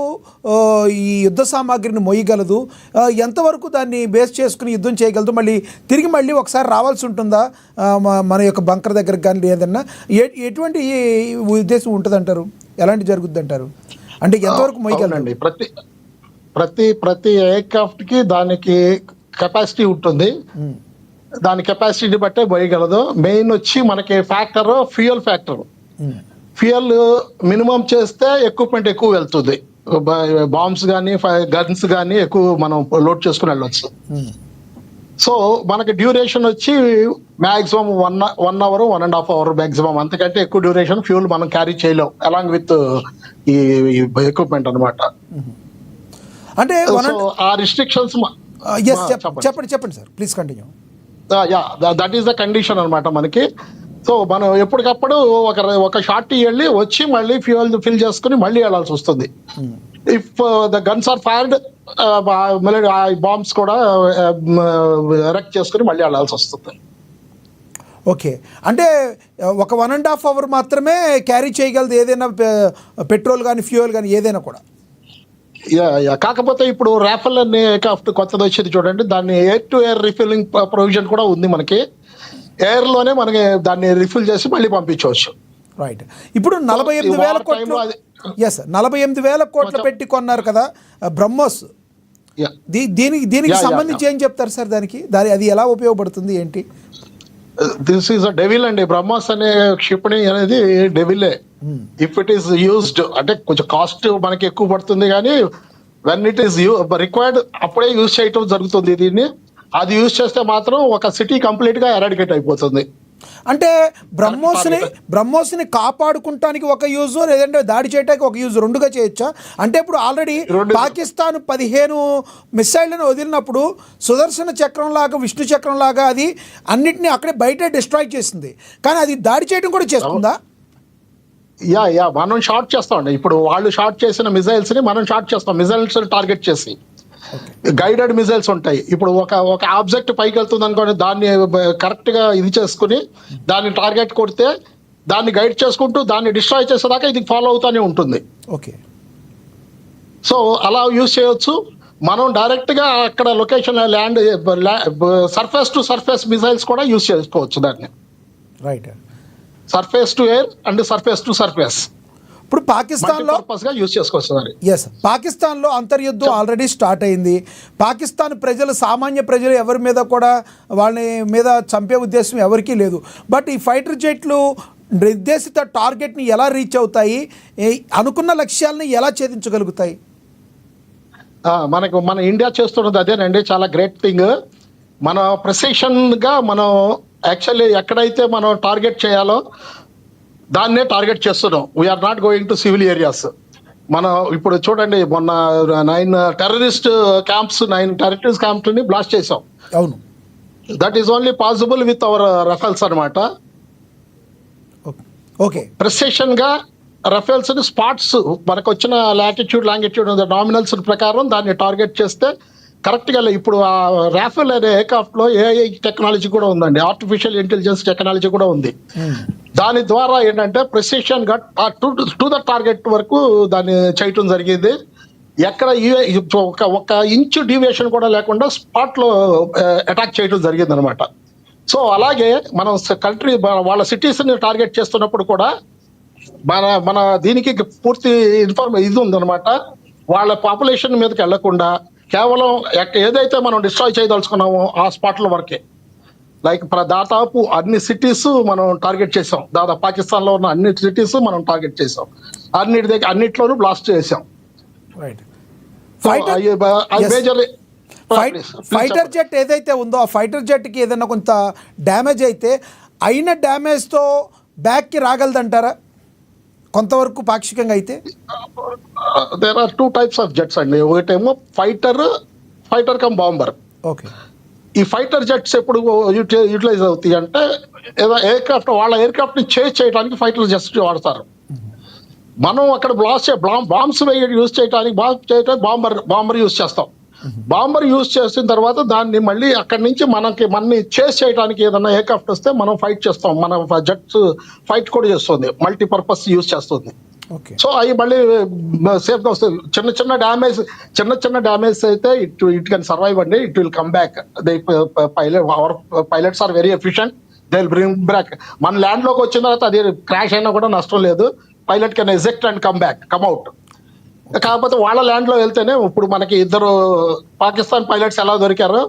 ఈ యుద్ధ సామాగ్రిని మోయగలదు, ఎంతవరకు దాన్ని బేస్ చేసుకుని యుద్ధం చేయగలదు, మళ్ళీ ఒకసారి రావాల్సి ఉంటుందా మన యొక్క బంకర్ దగ్గరకు కానీ ఏదన్నా ఎటువంటి ఉద్దేశం ఉంటుంది అంటారు? ఎలాంటి జరుగుద్ది అంటారు? అంటే ఎంతవరకు మోయగలండి? ప్రతి ఎయిర్క్రాఫ్ట్ కి దానికి కెపాసిటీ ఉంటుంది. దాని కెపాసిటీ బట్టే పోయగలదు. మెయిన్ వచ్చి మనకి factor fuel factor. Fuel minimum చేస్తే ఎక్విప్మెంట్ ఎక్కువ వెళ్తుంది. బాంబ్స్ కానీ గన్స్ కానీ ఎక్కువ మనం లోడ్ చేసుకుని వెళ్ళొచ్చు. సో మనకి డ్యూరేషన్ వచ్చి మాక్సిమం 1 అవర్ 1.5 అవర్ మాక్సిమం. అంతకంటే ఎక్కువ డ్యూరేషన్ ఫ్యూల్ మనం క్యారీ చేయలేం అలాంగ్ విత్ ఈ ఎక్విప్మెంట్ అనమాట. అంటే ఆ రిస్ట్రిక్షన్స్ చెప్పండి sir, please continue. That is the condition అనమాట మనకి. సో మనం ఎప్పటికప్పుడు ఒక షార్ట్ వెళ్ళి వచ్చి మళ్ళీ ఫ్యూయల్ ఫిల్ చేసుకుని మళ్ళీ వెళ్ళాల్సి వస్తుంది. If the guns are fired bombs కూడా ఎరెక్ట్ చేసుకుని మళ్ళీ వెళ్ళాల్సి వస్తుంది. ఓకే, అంటే ఒక 1.5 అవర్ మాత్రమే క్యారీ చేయగలదు ఏదైనా పెట్రోల్ కానీ ఫ్యూయల్ కానీ ఏదైనా కూడా. కాకపోతే ఇప్పుడు రాఫెల్ అనే ఎయిర్క్రాఫ్ట్ కొత్తది వచ్చేది చూడండి, దాన్ని ఎయిర్ టు ఎయిర్ రిఫిల్లింగ్ ప్రొవిజన్ కూడా ఉంది మనకి. ఎయిర్ లోనే మనకి దాన్ని రిఫిల్ చేసి మళ్ళీ పంపించవచ్చు. రైట్. ఇప్పుడు 48,000 కోట్లు, ఎస్ 48,000 కోట్లు పెట్టి కొన్నారు కదా బ్రహ్మోస్. దీనికి సంబంధించి ఏం చెప్తారు సార్? అది ఎలా ఉపయోగపడుతుంది ఏంటి? దిస్ ఈస్ అ డెవిల్ అండి. బ్రహ్మోస్ అనే క్షిపణి అనేది డెవిలే. ఇఫ్ ఇట్ ఈస్ యూజ్డ్ అంటే కొంచెం కాస్ట్ మనకి ఎక్కువ పడుతుంది, కానీ వెన్ ఇట్ ఈస్ రిక్వైర్డ్ అప్పుడే యూజ్ చేయటం జరుగుతుంది దీన్ని. అది యూజ్ చేస్తే మాత్రం ఒక సిటీ కంప్లీట్ గా ఎరాడికేట్ అయిపోతుంది. అంటే బ్రహ్మోస్ని కాపాడుకుంటానికి ఒక యూజ్, లేదంటే దాడి చేయడానికి ఒక యూజ్, రెండుగా చేయొచ్చా? అంటే ఇప్పుడు ఆల్రెడీ పాకిస్తాన్ 15 మిసైళ్లను వదిలినప్పుడు సుదర్శన చక్రం లాగా, విష్ణు చక్రం లాగా అది అన్నిటినీ అక్కడే బయట డిస్ట్రాయ్ చేసింది, కానీ అది దాడి చేయడం కూడా చేస్తుందా? యా మనం షార్ట్ చేస్తామండి. ఇప్పుడు వాళ్ళు షార్ట్ చేసిన మిజైల్స్ ని మనం షార్ట్ చేస్తాం, మిజైల్స్ టార్గెట్ చేసి. గైడెడ్ మిజైల్స్ ఉంటాయి. ఇప్పుడు ఒక ఆబ్జెక్ట్ పైకి వెళ్తుంది అనుకోండి, దాన్ని కరెక్ట్ గా ఇది చేసుకుని దాన్ని టార్గెట్ కొడితే దాన్ని గైడ్ చేసుకుంటూ దాన్ని డిస్ట్రాయ్ చేసేదాకా ఇది ఫాలో అవుతానే ఉంటుంది. ఓకే, సో అలా యూజ్ చేయొచ్చు. మనం డైరెక్ట్ గా అక్కడ location land surface to surface missiles కూడా యూజ్ చేసుకోవచ్చు. దాన్ని right, surface to air and surface to surface ఇప్పుడు పాకిస్తాన్లో యూజ్ చేసుకోవచ్చు. ఎస్, పాకిస్తాన్లో అంతర్యుద్ధం ఆల్రెడీ స్టార్ట్ అయింది. పాకిస్తాన్ ప్రజలు, సామాన్య ప్రజలు ఎవరి మీద కూడా వాళ్ళని మీద చంపే ఉద్దేశం ఎవరికీ లేదు. బట్ ఈ ఫైటర్ జెట్లు నిర్దేశిత టార్గెట్ని ఎలా రీచ్ అవుతాయి, అనుకున్న లక్ష్యాలని ఎలా ఛేదించగలుగుతాయి? మన ఇండియా చేస్తున్నది అదేనండి, చాలా గ్రేట్ థింగ్. మన ప్రెసిషన్ గా మనం యాక్చువల్లీ ఎక్కడైతే మనం టార్గెట్ చేయాలో దాన్నే టార్గెట్ చేస్తున్నాం. We are not going to civil areas. మనం ఇప్పుడు చూడండి, మొన్న 9 టెర్రరిస్ట్ క్యాంప్స్ ని బ్లాస్ట్ చేసాం. అవును, that is only possible with our Rafales అనమాట. ఓకే, ప్రెసిషన్ గా రఫేల్స్ ని స్పాట్స్ మనకు వచ్చిన లాంగిట్యూడ్ నామినల్స్ ప్రకారం దాన్ని టార్గెట్ చేస్తే కరెక్ట్ గా. ఇప్పుడు ఆ రాఫెల్ అనే ఎయిర్క్రాఫ్ట్ లో ఏఐ టెక్నాలజీ కూడా ఉందండి, ఆర్టిఫిషియల్ ఇంటెలిజెన్స్ టెక్నాలజీ కూడా ఉంది. దాని ద్వారా ఏంటంటే ప్రెసిషన్ గా టు ద టార్గెట్ వరకు దాన్ని చేయటం జరిగింది. ఎక్కడ ఒక ఇంచు డీవియేషన్ కూడా లేకుండా స్పాట్ లో అటాక్ చేయడం జరిగింది అనమాట. సో అలాగే మనం కంట్రీ వాళ్ళ సిటీస్ ని టార్గెట్ చేస్తున్నప్పుడు కూడా మన దీనికి పూర్తి ఇది ఉందన్నమాట. వాళ్ళ పాపులేషన్ మీదకి వెళ్లకుండా కేవలం ఏదైతే మనం డిస్ట్రాయ్ చేయదలుచుకున్నామో ఆ స్పాట్ల వరకే. లైక్ దాదాపు అన్ని సిటీస్ మనం టార్గెట్ చేసాం. దాదాపు పాకిస్తాన్ లో ఉన్న అన్ని సిటీస్ మనం టార్గెట్ చేసాం. అన్నిట్లోనూ బ్లాస్ట్ చేసాం. ఫైటర్ జెట్ ఏదైతే ఉందో ఆ ఫైటర్ జెట్కి ఏదైనా కొంత డ్యామేజ్ అయితే అయిన డ్యామేజ్తో బ్యాక్కి రాగలదంటారా కొంతవరకు పాక్షికంగా అయితే? There are 2 types of jets అండి. ఒకటేమో ఫైటర్ కమ్ బాంబర్. ఓకే, ఈ ఫైటర్ జెట్స్ ఎప్పుడు యూటిలైజ్ అవుతాయి అంటే వాళ్ళ ఎయిర్క్రాఫ్ట్ ని చేజ్ చేయడానికి ఫైటర్ జెట్స్ వాడతారు. మనం అక్కడ బాంబ్స్ యూజ్ చేయడానికి బాంబర్ యూజ్ చేస్తాం. బాంబర్ యూజ్ చేసిన తర్వాత దాన్ని మళ్ళీ అక్కడి నుంచి మనని చేజ్ చేయడానికి ఏదన్నా ఎయిర్క్రాఫ్ట్ వస్తే మనం ఫైట్ చేస్తాం. మన జెట్స్ ఫైట్ కూడా చేస్తుంది, మల్టీపర్పస్ యూజ్ చేస్తుంది. సో అవి మళ్ళీ సేఫ్ గా వస్తుంది. చిన్న డ్యామేజ్ అయితే ఇట్ కెన్ సర్వైవ్ అండి. It will come back. Pilots are very efficient. They will bring back. మన ల్యాండ్ లోకి వచ్చిన తర్వాత అది క్రాష్ అయినా కూడా నష్టం లేదు. Pilot can eject and come out. కాకపోతే వాళ్ళ ల్యాండ్ లో వెళ్తేనే ఇప్పుడు మనకి 2 పాకిస్తాన్ పైలట్స్ ఎలా దొరికారో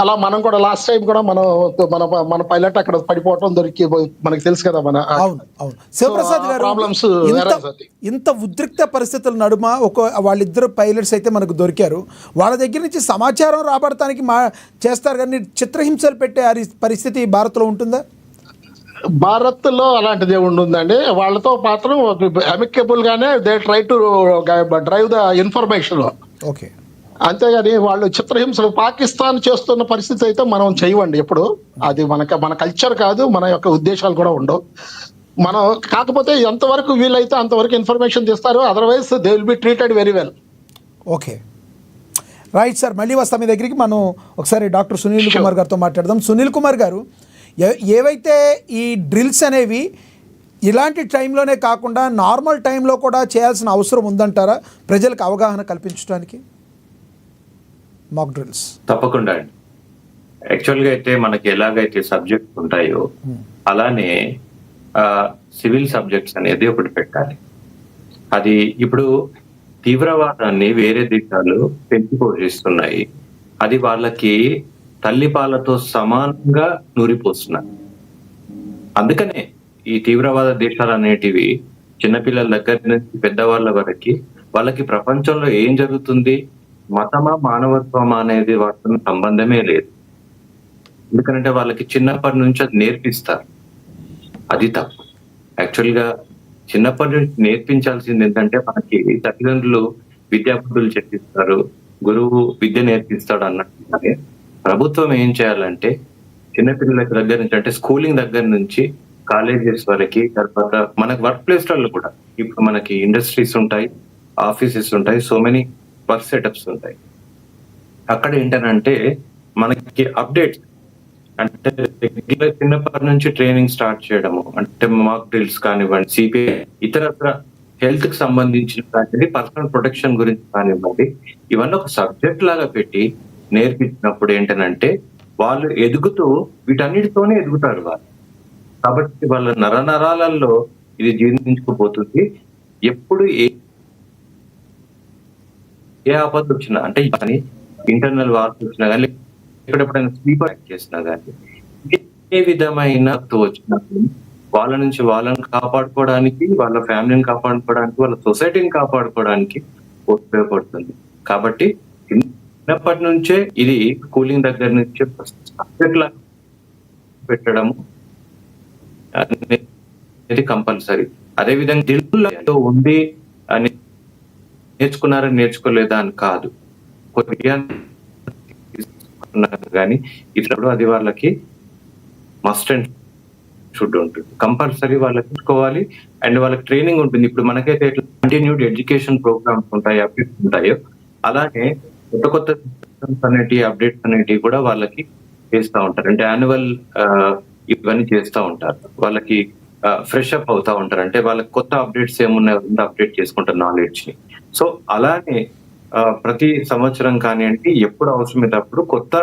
అలా మనం కూడా లాస్ట్ టైం కూడా మన పైలట్ అక్కడ పడిపోవటం దొరికి మనకి తెలుసు కదా. శివప్రసాద్ గారు, ఇంత ఉద్రిక్త పరిస్థితుల నడుమ వాళ్ళిద్దరు పైలట్స్ అయితే మనకు దొరికారు. వాళ్ళ దగ్గర నుంచి సమాచారం రాబడటానికి చేస్తారు, కానీ చిత్రహింసలు పెట్టే పరిస్థితి భారత్లో ఉంటుందా? భారత్ లో అలాంటిది ఉంటుందండి. వాళ్ళతో మాత్రం అమికబుల్ గానే they try to drive the information. Okay, అంతేగాని వాళ్ళు చిత్రహింసలు పాకిస్తాన్ చేస్తున్న పరిస్థితి అయితే మనం చేయవండి ఎప్పుడు. అది మన కల్చర్ కాదు, మన యొక్క ఉద్దేశాలు కూడా ఉండవు. మనం కాకపోతే ఎంతవరకు వీలైతే అంతవరకు ఇన్ఫర్మేషన్ తీస్తారు. Otherwise they will be treated very well. Okay, right sir. మళ్ళీ వస్తాం మీ దగ్గరికి. మనం ఒకసారి డాక్టర్ సునీల్ కుమార్ గారితో మాట్లాడదాం. సునీల్ కుమార్ గారు, ఏవైతే ఈ డ్రిల్స్ అనేవి ఇలాంటి టైంలోనే కాకుండా నార్మల్ టైంలో కూడా చేయాల్సిన అవసరం ఉందంటారా ప్రజలకు అవగాహన కల్పించడానికి? మాక్ డ్రిల్స్ తప్పకుండా అండి. యాక్చువల్గా అయితే మనకి ఎలాగైతే సబ్జెక్ట్స్ ఉంటాయో అలానే సివిల్ సబ్జెక్ట్స్ అనేది ఒకటి పెట్టాలి. అది ఇప్పుడు తీవ్రవాదాన్ని వేరే దేశాలు పెంచి పోషిస్తున్నాయి. అది వాళ్ళకి తల్లిపాలతో సమానంగా నూరిపోస్తున్నారు. అందుకనే ఈ తీవ్రవాద దేశాలు అనేటివి చిన్నపిల్లల దగ్గర నుంచి పెద్దవాళ్ళ వరకు వాళ్ళకి ప్రపంచంలో ఏం జరుగుతుంది, మతమా మానవత్వమా అనేది వాటితో సంబంధమే లేదు. ఎందుకంటే వాళ్ళకి చిన్నప్పటి నుంచి అది నేర్పిస్తారు. అది తప్పు. యాక్చువల్ గా చిన్నప్పటి నుంచి నేర్పించాల్సింది ఏంటంటే, మనకి తల్లిదండ్రులు విద్యాబుద్ధులు చెప్పిస్తారు, గురువు విద్య నేర్పిస్తాడు అన్నట్టుగానే ప్రభుత్వం ఏం చేయాలంటే చిన్నపిల్లల దగ్గర నుంచి, అంటే స్కూలింగ్ దగ్గర నుంచి కాలేజెస్ వరకు, తర్వాత మనకి వర్క్ ప్లేస్లలో కూడా ఇప్పుడు మనకి ఇండస్ట్రీస్ ఉంటాయి, ఆఫీసెస్ ఉంటాయి, సో మెనీ వర్క్ సెటప్స్ ఉంటాయి. అక్కడ ఏంటనంటే మనకి అప్డేట్స్, అంటే రెగ్యులర్ చిన్నప్పటి నుంచి ట్రైనింగ్ స్టార్ట్ చేయడము, అంటే మాక్ డ్రిల్స్ కానివ్వండి, సిపిఐ, ఇతరత్ర హెల్త్ కి సంబంధించిన కానివ్వండి, పర్సనల్ ప్రొటెక్షన్ గురించి కానివ్వండి, ఇవన్నీ ఒక సబ్జెక్ట్ లాగా పెట్టి నేర్పించినప్పుడు ఏంటనంటే వాళ్ళు ఎదుగుతూ వీటన్నిటితోనే ఎదుగుతారు వాళ్ళు. కాబట్టి వాళ్ళ నరాలలో ఇది జీర్ణించుకుపోతుంది. ఎప్పుడు ఏ ఆపద వచ్చినా, అంటే కానీ ఇంటర్నల్ వార్స్ వచ్చినా కానీ, ఎప్పుడెప్పుడైనా స్లీపర్ యాక్ట్ చేసినా కానీ, ఏ విధమైన వచ్చినా వాళ్ళ నుంచి వాళ్ళని కాపాడుకోవడానికి, వాళ్ళ ఫ్యామిలీని కాపాడుకోవడానికి, వాళ్ళ సొసైటీని కాపాడుకోవడానికి ఉపయోగపడుతుంది. కాబట్టి చిన్నప్పటి నుంచే ఇది స్కూలింగ్ దగ్గర నుంచి సబ్జెక్ట్ లాగా పెట్టడము అనేది కంపల్సరీ. అదేవిధంగా తెలుగులో ఉంది అని నేర్చుకున్నారని నేర్చుకోలేదా అని కాదు, కానీ ఇప్పుడు అది వాళ్ళకి మస్ట్ అండ్ షుడ్ ఉంటుంది, కంపల్సరీ వాళ్ళకి తీసుకోవాలి. అండ్ వాళ్ళకి ట్రైనింగ్ ఉంటుంది. ఇప్పుడు మనకైతే ఎట్లా కంటిన్యూడ్ ఎడ్యుకేషన్ ప్రోగ్రామ్స్ ఉంటాయి, అప్డేట్స్ ఉంటాయో, అలాగే కొత్త కొత్త సిస్టమ్స్ అనేటివి, అప్డేట్స్ అనేటివి కూడా వాళ్ళకి చేస్తూ ఉంటారు. అంటే యాన్యువల్ ఇవన్నీ చేస్తూ ఉంటారు. వాళ్ళకి ఫ్రెష్ అప్ అవుతా ఉంటారు. అంటే వాళ్ళకి కొత్త అప్డేట్స్ ఏమున్నాయో అప్డేట్ చేసుకుంటారు నాలెడ్జ్ ని. సో అలానే ప్రతి సంవత్సరం కానివ్వండి, ఎప్పుడు అవసరమైతే అప్పుడు కొత్త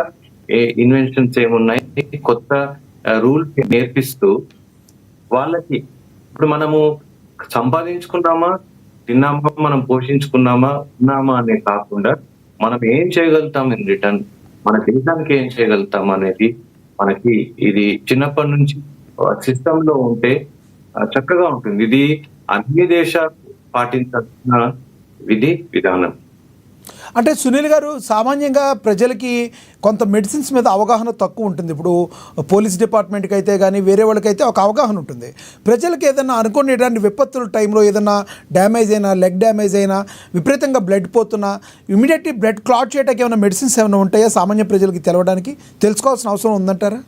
ఇన్వెన్షన్స్ ఏమున్నాయి, కొత్త రూల్స్ నేర్పిస్తూ వాళ్ళకి, ఇప్పుడు మనము సంపాదించుకున్నామా, తిన్నామా, మనం పోషించుకున్నామా, ఉన్నామా అనే కాకుండా మనం ఏం చేయగలుగుతాం ఇన్ రిటర్న్, మన దేశానికి ఏం చేయగలుగుతాం అనేది మనకి ఇది చిన్నప్పటి నుంచి సిస్టమ్ లో ఉంటే చక్కగా ఉంటుంది. ఇది అన్ని దేశాలు పాటించాల్సిన విధి విధానం. అంటే సునీల్ గారు, సామాన్యంగా ప్రజలకి కొంత మెడిసిన్స్ మీద అవగాహన తక్కువ ఉంటుంది. ఇప్పుడు పోలీస్ డిపార్ట్మెంట్కి అయితే కానీ వేరే వాళ్ళకైతే ఒక అవగాహన ఉంటుంది. ప్రజలకు ఏదైనా అనుకునేటువంటి విపత్తుల టైంలో ఏదైనా డ్యామేజ్ అయినా, లెగ్ డ్యామేజ్ అయినా, విపరీతంగా బ్లడ్ పోతున్నా, ఇమీడియట్లీ బ్లడ్ క్లాట్ చేయడానికి ఏమైనా మెడిసిన్స్ ఏమైనా ఉంటాయా సామాన్య ప్రజలకి తెలవడానికి? తెలుసుకోవాల్సిన అవసరం ఉందంటారా?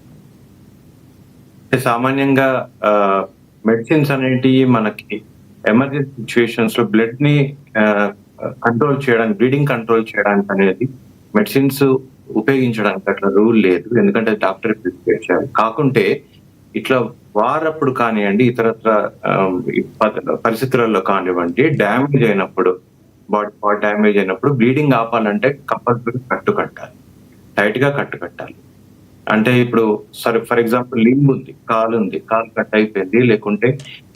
సామాన్యంగా మెడిసిన్స్ అనేటివి మనకి ఎమర్జెన్సీ సిచ్యువేషన్స్ లో బ్లడ్ ని కంట్రోల్ చేయడానికి, బ్లీడింగ్ కంట్రోల్ చేయడానికి అనేది మెడిసిన్స్ ఉపయోగించడానికి అట్లా రూల్ లేదు. ఎందుకంటే డాక్టర్ ప్రిస్క్రైబ్ చేయాలి. కాకుంటే ఇట్లా వారప్పుడు కానివ్వండి, ఇతరత్ర పరిస్థితులలో కానివ్వండి, డ్యామేజ్ అయినప్పుడు, బాడీ పార్ట్ డ్యామేజ్ అయినప్పుడు బ్లీడింగ్ ఆపాలంటే కంపల్సరీ కట్టు కట్టాలి, టైట్ గా కట్టు కట్టాలి. అంటే ఇప్పుడు సరే ఫర్ ఎగ్జాంపుల్ లింబ్ ఉంది, కాలు ఉంది, కాలు కట్ అయిపోయింది, లేకుంటే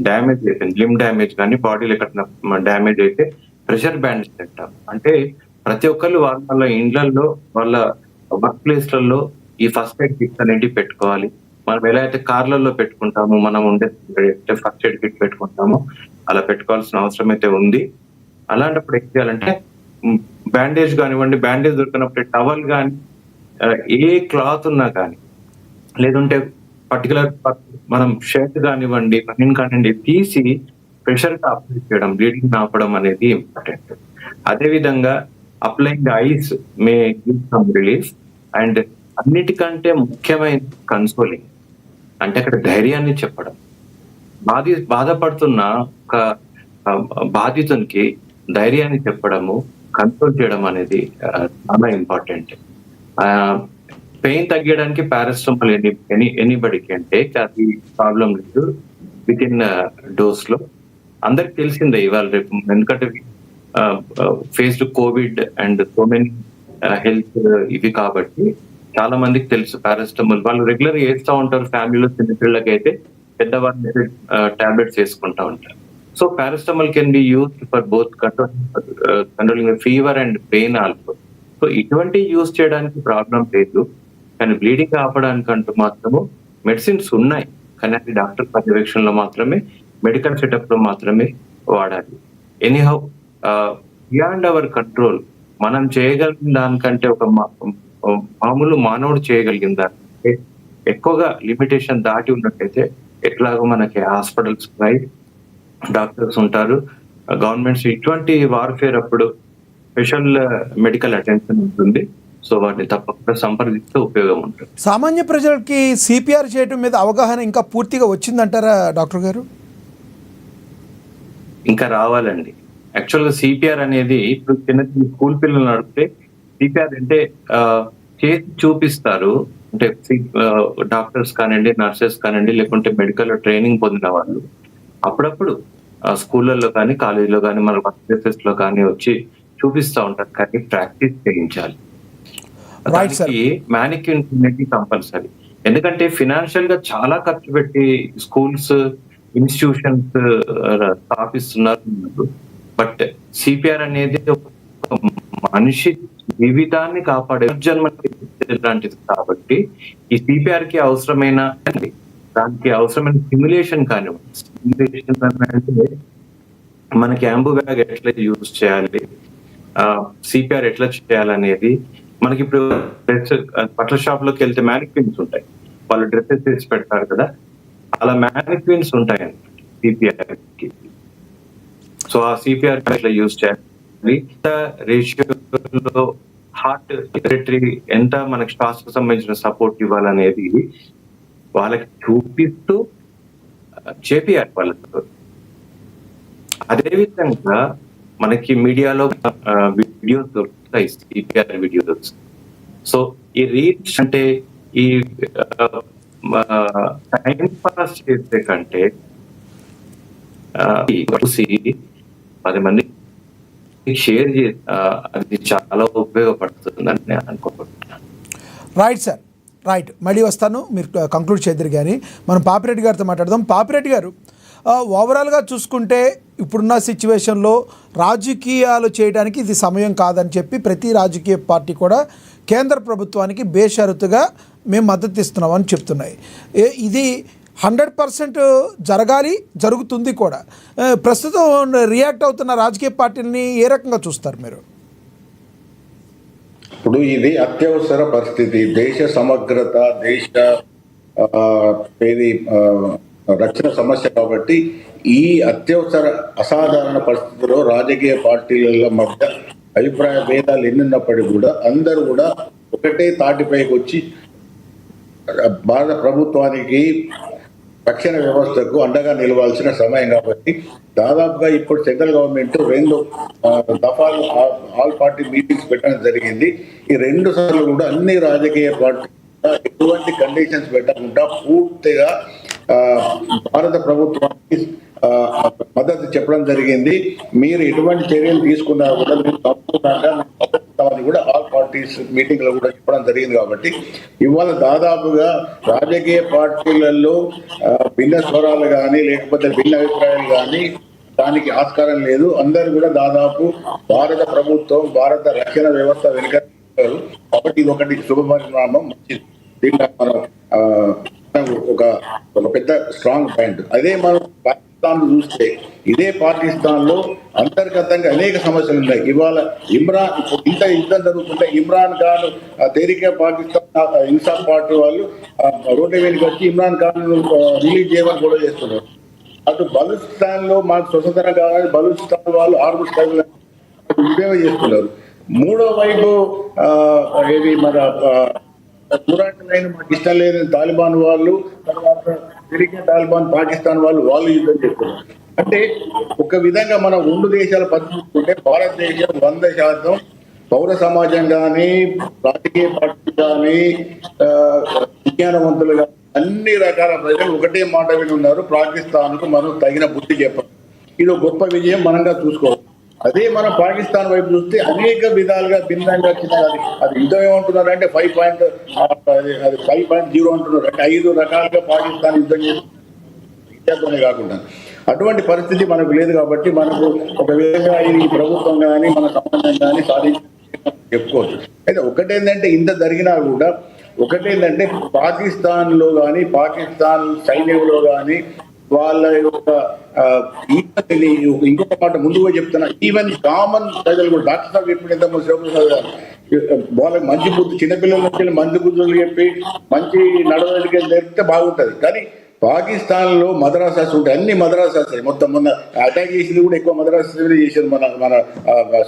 డ్యామేజ్ అయిపోయింది, లింబ్ డ్యామేజ్ కానీ బాడీలో ఎక్కడ డ్యామేజ్ అయితే ప్రెషర్ బ్యాండేజ్ పెట్టాం. అంటే ప్రతి ఒక్కళ్ళు వాళ్ళ ఇండ్లలో, వాళ్ళ వర్క్ ప్లేస్లలో ఈ ఫస్ట్ ఎయిడ్ కిట్స్ అనేవి పెట్టుకోవాలి. మనం ఎలా అయితే కార్లలో పెట్టుకుంటామో, మనం ఉండే ఫస్ట్ ఎయిడ్ కిట్ పెట్టుకుంటామో అలా పెట్టుకోవాల్సిన అవసరం అయితే ఉంది. అలాంటప్పుడు ఏం చేయాలంటే బ్యాండేజ్ కానివ్వండి, బ్యాండేజ్ దొరికినప్పుడు టవల్ కానీ, ఏ క్లాత్ ఉన్నా కానీ, లేదంటే పర్టికులర్ మనం షర్ట్ కానివ్వండి, బనీన్ కానివ్వండి తీసి ప్రెషర్ గా అప్లై చేయడం, బ్లీడింగ్ ఆపడం అనేది ఇంపార్టెంట్. అదే విధంగా applying ice may give some relief. And అన్నిటికంటే ముఖ్యమైన కన్సోలింగ్, అంటే అక్కడ ధైర్యాన్ని చెప్పడం. బాధపడుతున్న ఒక బాధితునికి ధైర్యాన్ని చెప్పడము, కన్సోల్ చేయడం అనేది చాలా ఇంపార్టెంట్. పెయిన్ తగ్గడానికి పారాసిటమాల్ ఎనీబడికి, అంటే అది ప్రాబ్లం లేదు, విత్ ఇన్ డోస్ లో. అందరికి తెలిసిందే ఇవాళ రేపు, ఎందుకంటే faced Covid and so many health ఇవి కాబట్టి చాలా మందికి తెలుసు పారాసిటమాల్. వాళ్ళు రెగ్యులర్ వేస్తూ ఉంటారు. ఫ్యామిలీలో చిన్నపిల్లలకి అయితే, పెద్దవాళ్ళు టాబ్లెట్స్ వేసుకుంటా ఉంటారు. So paracetamol can be used for both controlling fever and pain also. So ఇటువంటి యూజ్ చేయడానికి ప్రాబ్లం లేదు. కానీ బ్లీడింగ్ ఆపడానికంటూ మాత్రము మెడిసిన్స్ ఉన్నాయి, కానీ అది డాక్టర్ పర్యవేక్షణలో మాత్రమే, మెడికల్ సెటప్ లో మాత్రమే వాడాలి. ఎనీహౌ బియాండ్ అవర్ కంట్రోల్, మనం చేయగలిగిన దానికంటే, ఒక మామూలు మానవుడు చేయగలిగిన దానికంటే ఎక్కువగా లిమిటేషన్ దాటి ఉన్నట్టయితే ఎట్లాగో మనకి హాస్పిటల్స్ ఉన్నాయి, డాక్టర్స్ ఉంటారు, గవర్నమెంట్స్ ఇటువంటి వార్ఫేర్ అప్పుడు స్పెషల్ మెడికల్ అటెన్షన్ ఉంటుంది. సో వాటిని తప్పకుండా సంప్రదిస్తే ఉపయోగం ఉంటుంది. సామాన్య ప్రజలకి సిపిఆర్ చేయడం మీద అవగాహన ఇంకా పూర్తిగా వచ్చిందంటారా డాక్టర్ గారు? ఇంకా రావాలండి. యాక్చువల్గా సిపిఆర్ అనేది ఇప్పుడు చిన్న చిన్న స్కూల్ పిల్లలు నడిపితే సిపిఆర్ అంటే చేసి చూపిస్తారు. అంటే డాక్టర్స్ కానివ్వండి, నర్సెస్ కానివ్వండి, లేకుంటే మెడికల్ ట్రైనింగ్ పొందిన వాళ్ళు అప్పుడప్పుడు స్కూళ్ళల్లో కానీ, కాలేజీలో కానీ, మన వర్క్ ప్లేసెస్ లో కానీ వచ్చి చూపిస్తూ ఉంటారు. కానీ ప్రాక్టీస్ చేయించాలి. దానికి మ్యానిక్యూన్ అనేది కంపల్సరీ. ఎందుకంటే ఫినాన్షియల్ గా చాలా ఖర్చు పెట్టి స్కూల్స్, ఇన్స్టిట్యూషన్స్ స్థాపిస్తున్నారు. బట్ సిపిఆర్ అనేది మనిషి జీవితాన్ని కాపాడే జన్మ లాంటిది కాబట్టి ఈ సిపిఆర్ కి అవసరమైన దానికి అవసరమైన స్టిమ్యులేషన్ కానివ్వండి, స్టిమ్యులేషన్ అంటే మనకి యాంబు బ్యాగ్ ఎట్లా యూజ్ చేయాలి, సిపిఆర్ ఎట్లా చేయాలనేది మనకి ఇప్పుడు డ్రెస్ బట్టల షాప్ లోకి వెళ్తే మ్యానిక్విన్స్ ఉంటాయి, వాళ్ళు డ్రెస్సెస్ వేసి పెడతారు కదా, అలా మ్యానిక్విన్స్ ఉంటాయండి సిపిఆర్ కి. సో ఆ సిపిఆర్ ఎట్లా యూజ్ చేయాలి, రేషియోలో హార్ట్ సెక్రటరీ ఎంత మనకి శ్వాసకు సంబంధించిన సపోర్ట్ ఇవ్వాలనేది వాళ్ళకి చూపిస్తూ చేపియాలి వాళ్ళతో. అదేవిధంగా మనకి మీడియాలో వీడియోస్ దొరుకుతాయి, సిపిఆర్ వీడియోస్. సో ఈ రీచ్ అంటే ఈ టైం పాస్ చేసే కంటే చూసి 10 మంది షేర్ చేసి అది చాలా ఉపయోగపడుతుందని నేను అనుకుంటున్నాను. Right sir, right. మళ్ళీ వస్తాను, మీరు కంక్లూడ్ చేద్దరు. కానీ మనం పాపిరెడ్డి గారితో మాట్లాడదాం. పాపిరెడ్డి గారు, ఓవరాల్గా చూసుకుంటే ఇప్పుడున్న సిచ్యువేషన్లో రాజకీయాలు చేయడానికి ఇది సమయం కాదని చెప్పి ప్రతి రాజకీయ పార్టీ కూడా కేంద్ర ప్రభుత్వానికి బేషరతుగా మేము మద్దతు ఇస్తున్నామని చెప్తున్నాయి. ఇది 100% జరగాలి, జరుగుతుంది కూడా. ప్రస్తుతం రియాక్ట్ అవుతున్న రాజకీయ పార్టీలని ఏ రకంగా చూస్తారు మీరు? ఇప్పుడు ఇది అత్యవసర పరిస్థితి, దేశ సమగ్రత, దేశ రక్షణ సమస్య కాబట్టి ఈ అత్యవసర అసాధారణ పరిస్థితిలో రాజకీయ పార్టీల మధ్య అభిప్రాయ భేదాలు ఎన్నున్నప్పటికీ కూడా అందరూ కూడా ఒకటే తాటిపైకి వచ్చి భారత ప్రభుత్వానికి, రక్షణ వ్యవస్థకు అండగా నిలవాల్సిన సమయం కాబట్టి దాదాపుగా ఇప్పుడు సెంట్రల్ గవర్నమెంట్ 2 దఫాలు ఆల్ పార్టీ మీటింగ్స్ పెట్టడం జరిగింది. ఈ 2 సార్లు కూడా అన్ని రాజకీయ పార్టీ ఎటువంటి కండిషన్స్ పెట్టకుండా పూర్తిగా భారత ప్రభుత్వానికి మద్దతు చెప్పడం జరిగింది. మీరు ఎటువంటి చర్యలు తీసుకున్నా కూడా మీరు తప్పకుండా కూడా ఆల్ పార్టీస్ మీటింగ్ లో కూడా చెప్పడం జరిగింది. కాబట్టి ఇవాళ దాదాపుగా రాజకీయ పార్టీలలో భిన్న స్వరాలు కానీ లేకపోతే భిన్న అభిప్రాయాలు కానీ దానికి ఆస్కారం లేదు. అందరూ కూడా దాదాపు భారత ప్రభుత్వం, భారత రక్షణ వ్యవస్థ వెనుక కాబట్టి ఇది ఒకటి శుభ పరిణామం, మంచిది. దీంట్లో మనం ఒక పెద్ద స్ట్రాంగ్ పాయింట్. అదే మనం పాకిస్తాన్ చూస్తే ఇదే పాకిస్తాన్ లో అంతర్గతంగా అనేక సమస్యలు ఉన్నాయి. ఇవాళ ఇంత యుద్ధం జరుగుతుంటే ఇమ్రాన్ ఖాన్ తేరికే పాకిస్తాన్ ఇన్సాఫ్ పార్టీ వాళ్ళు రోడ్డు వెనుక వచ్చి ఇమ్రాన్ ఖాన్ రిలీజ్ చేయమని గొడవ చేస్తున్నారు. అటు బలూచిస్తాన్ లో మాకు స్వతంత్రం కావాలి, బలూచిస్తాన్ వాళ్ళు ఆర్మ్స్ ఉపయోగం చేస్తున్నారు. మూడో వైపు ఏది మన పురాణమైన మాకు ఇష్టం లేదని తాలిబాన్ వాళ్ళు, తర్వాత తిరిగి తాలిబాన్ పాకిస్తాన్ వాళ్ళు యుద్ధం చేస్తున్నారు. అంటే ఒక విధంగా మనం 2 దేశాల పరిస్థితి భారతదేశం 100% పౌర సమాజం కానీ, రాజకీయ పార్టీ కానీ, విజ్ఞానవంతులు కానీ అన్ని రకాల ప్రజలు ఒకటే మాట విని ఉన్నారు. పాకిస్తాన్ కు మనం తగిన బుద్ధి చెప్పాలి. ఇది ఒక గొప్ప విజయం మనంగా చూసుకోవాలి. అదే మనం పాకిస్తాన్ వైపు చూస్తే అనేక విధాలుగా భిన్నంగా అది యుద్ధం ఏమంటున్నారు అంటే 5.0 అంటున్నారు. అంటే 5 రకాలుగా పాకిస్తాన్ యుద్ధం చేస్తూనే కాకుండా అటువంటి పరిస్థితి మనకు లేదు. కాబట్టి మనకు ఒక విధంగా ఈ ప్రభుత్వం కానీ మన సంబంధం కానీ సాధించి చెప్పుకోవచ్చు. అయితే ఒకటేంటంటే ఇంత జరిగినా కూడా ఒకటేంటంటే పాకిస్తాన్ లో కానీ, పాకిస్తాన్ సైన్యంలో కానీ వాళ్ళ యొక్క ఇంకొక మాట ముందుగా చెప్తున్నా, ఈవెన్ కామన్ ప్రజలు కూడా డాక్టర్ సాబ్ చెప్పిన వాళ్ళకి మంచి బుద్ధి, చిన్నపిల్లల నుంచి మంచి బుద్ధులు చెప్పి మంచి నడవడికి నేర్పితే బాగుంటది. కానీ పాకిస్తాన్ లో మద్రాసాస్ ఉంటాయి, అన్ని మద్రాసాస్ మొత్తం. మొన్న అటాక్ చేసింది కూడా ఎక్కువ మద్రాసాస్ చేశారు, మన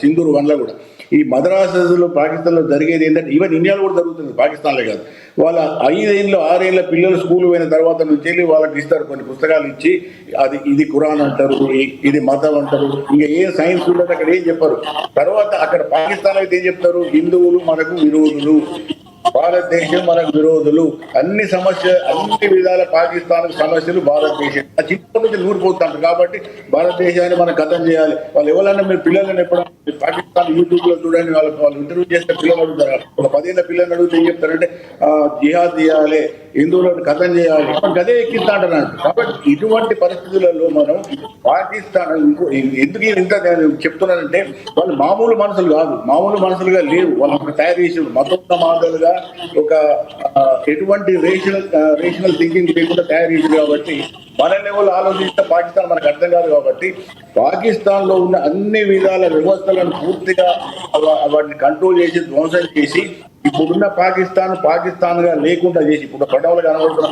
సింధూర్ వన్లో కూడా. ఈ మద్రాసాలు పాకిస్తాన్ లో జరిగేది ఏంటంటే, ఈవెన్ ఇండియాలో కూడా జరుగుతుంది, పాకిస్తాన్లో కాదు. వాళ్ళ 6 పిల్లలు స్కూల్ పోయిన తర్వాత నుంచి వెళ్ళి వాళ్ళకి ఇస్తారు కొన్ని పుస్తకాలు ఇచ్చి, ఇది ఖురాన్ అంటారు, ఇది మతం అంటారు, ఇంకా ఏ సైన్స్ ఉండదు అక్కడ, ఏం చెప్పారు. తర్వాత అక్కడ పాకిస్తాన్ అయితే ఏం చెప్తారు, హిందువులు మనకు విరోధులు, భారతదేశం మనకు విరోధులు, అన్ని విధాల పాకిస్తాన్ సమస్యలు భారతదేశం. ఆ చిన్నప్పటి నుంచి నూరిపోతుంటారు. కాబట్టి భారతదేశాన్ని మనం ఖతం చేయాలి. వాళ్ళు ఎవరైనా మీరు పిల్లలను ఎప్పుడైనా పాకిస్తాన్ యూట్యూబ్ లో చూడండి, వాళ్ళు ఇంటర్వ్యూ చేస్తే పిల్లలు అడుగుతారు, ఒక 10 ఏళ్ల పిల్లల్ని అడిగితే ఏం చెప్తారంటే జిహాద్ చేయాలి, హిందువులను ఖతం చేయాలి, గదే ఎక్కిస్తా అంటున్నాడు. కాబట్టి ఇటువంటి పరిస్థితులలో మనం పాకిస్తాన్ ఎందుకు ఇంత చెప్తున్నానంటే, వాళ్ళు మామూలు మనుషులుగా లేవు. వాళ్ళు తయారు చేసి మతోన్మాదులుగా ఒక ఎటువంటి రేషనల్ థింకింగ్ లేకుండా తయారు చేసింది. కాబట్టి మన లెవెల్ ఆలోచిస్తే పాకిస్తాన్ మనకు అర్థం కాదు. కాబట్టి పాకిస్తాన్ లో ఉన్న అన్ని విధాల వ్యవస్థలను పూర్తిగా వాటిని కంట్రోల్ చేసి ధ్వంసం చేసి, ఇప్పుడున్న పాకిస్తాన్ గా లేకుండా చేసి, ఇప్పుడు పడవలు కనబడుతున్న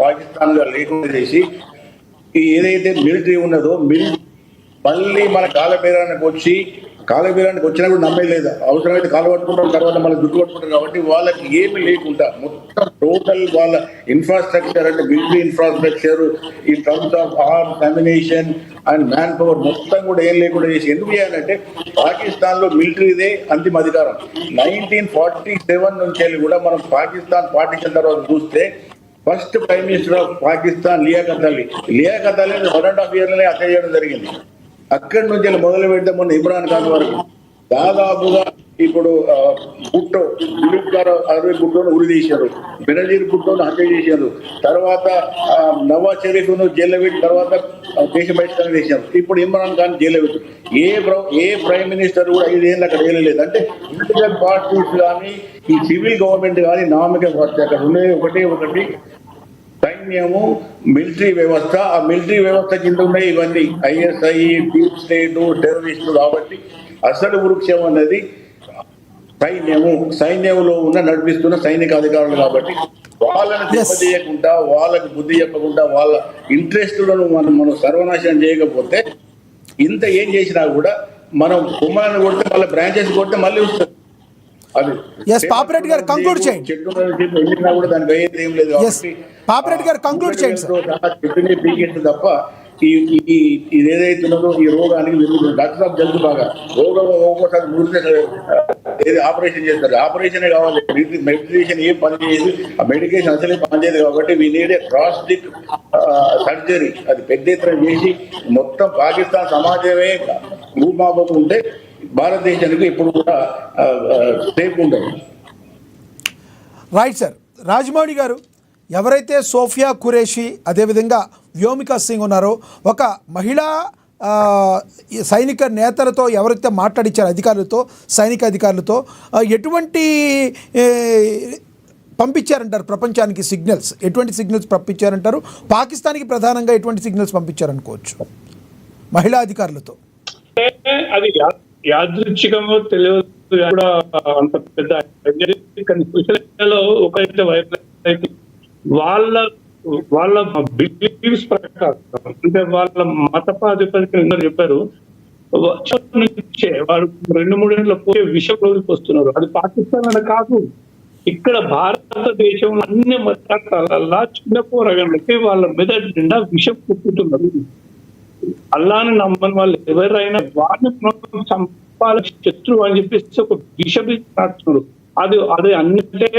పాకిస్తాన్ గా లేకుండా చేసి, ఏదైతే మిలిటరీ ఉన్నదో మళ్ళీ మన కాలబేరానికి వచ్చినా కూడా నమ్మేలేదు. అవసరమైతే కాలు పట్టుకుంటారు, తర్వాత మళ్ళీ దుడ్డు పట్టుకుంటారు. కాబట్టి వాళ్ళకి ఏమి లేకుండా మొత్తం టోటల్ వాళ్ళ ఇన్ఫ్రాస్ట్రక్చర్, అంటే మిలిటరీ ఇన్ఫ్రాస్ట్రక్చర్, ఈ terms of arms, ammunition and man power మొత్తం కూడా ఏం లేకుండా చేసి, ఎందుకు చేయాలంటే పాకిస్తాన్ లో మిలిటరీదే అంతిమ అధికారం. 1947 నుంచి వెళ్ళి కూడా మనం పాకిస్తాన్ పార్టీషన్ తర్వాత చూస్తే, first prime minister of Pakistan Liaquat Ali 1.5 years హత్య చేయడం జరిగింది. అక్కడి నుంచి మొదలు పెడితే మొన్న ఇమ్రాన్ ఖాన్ వరకు దాదాపుగా ఇప్పుడు భుట్టో, దిలీప్ గారు 60 భుట్టోను ఉరి తీశారు, బెనజీర్ భుట్టోను హత్య చేశారు, తర్వాత నవాజ్ షరీఫ్ ను జైల్లో పెట్టి తర్వాత దేశ బహిష్కరణ చేశారు. ఇప్పుడు ఇమ్రాన్ ఖాన్ జైల్లో పెట్టారు. ఏ ప్రైమ్ మినిస్టర్ కూడా 5 ఏళ్ళు అక్కడ వెళ్ళలేదు. అంటే పొలిటికల్ పార్టీస్ కానీ, ఈ సివిల్ గవర్నమెంట్ కానీ నామిక పార్టీ అక్కడ ఉన్నది ఒకటి సైన్యము, మిలిటరీ వ్యవస్థ. ఆ మిలిటరీ వ్యవస్థ కింద ఉన్నాయి ఇవన్నీ ISI, డీప్ స్టేట్, టెర్రరిస్టులు. కాబట్టి అసలు వృక్షం అన్నది సైన్యంలో నడిపిస్తున్న సైనిక అధికారులు. కాబట్టి వాళ్ళని దెబ్బతీయకుండా, వాళ్ళకి బుద్ధి చెప్పకుండా, వాళ్ళ ఇంట్రెస్టులను మనం సర్వనాశనం చేయకపోతే, ఇంత ఏం చేసినా కూడా మనం కుమ్మాన్ని కొడితే మళ్ళీ బ్రాంచెస్ కొడితే మళ్ళీ వస్తుంది. అది పాపిరెడ్డి గారు కంక్లూడ్ చేయండి. చెట్టు కూడా దానికి అయ్యేది ఏం లేదు. పాపిరెడ్డి గారు కంక్లూడ్ చేయండి. చెట్టునే పీకేస్తుంది తప్ప ఇది ఏదైతే ఉన్నదో ఈ రోగానికి డాక్టర్ ఆఫ్ జల్ది బాగా రోగం ఒక్కోసారి మురితే ఏది ఆపరేషన్ చేస్తారు. ఆపరేషనే కావాలి, మెడికేషన్ ఏం పని చేయదు. ఆ మెడికేషన్ అసలే పనిచేయదు. కాబట్టి we need a drastic surgery. అది పెద్ద ఎత్తున చేసి మొత్తం పాకిస్తాన్ సమాజమే రూపుమాపకు ఉంటే భారతదేశానికి ఇప్పుడు కూడా సేఫ్ ఉండదు. Right sir. రాజమౌళి గారు, ఎవరైతే సోఫియా ఖురేషి అదేవిధంగా వ్యోమికా సింగ్ ఉన్నారో, ఒక మహిళా సైనిక నేతలతో ఎవరైతే మాట్లాడించారో, సైనిక అధికారులతో ఎటువంటి పంపించారంటారు ప్రపంచానికి సిగ్నల్స్? ఎటువంటి సిగ్నల్స్ పంపించారంటారు? పాకిస్తాన్కి ప్రధానంగా ఎటువంటి సిగ్నల్స్ పంపించారనుకోవచ్చు మహిళా అధికారులతో? అది యాదృచ్ఛికమో తెలియదు కూడా, అంత పెద్ద ఒకరైతే వైపు వాళ్ళ బిలీవ్స్ ప్రకారం, అంటే వాళ్ళ మత ప్రాతిపదికన చెప్పారు, వాడు 2-3 ఏళ్ళ పోయే విషయం రోజుకి వస్తున్నారు. అది పాకిస్తాన్ అని కాదు, ఇక్కడ భారతదేశంలో అన్ని మతాలల్లా చిన్న పోరగాళ్ళకి వాళ్ళ మెదడు నిండా విషం పుట్టుతున్నారు. అల్లాని నమ్మని వాళ్ళు ఎవరైనా వాడిని చంపాల శత్రువు అని చెప్పేసి ఒక విషబిస్తున్నారు. అది అన్నింటే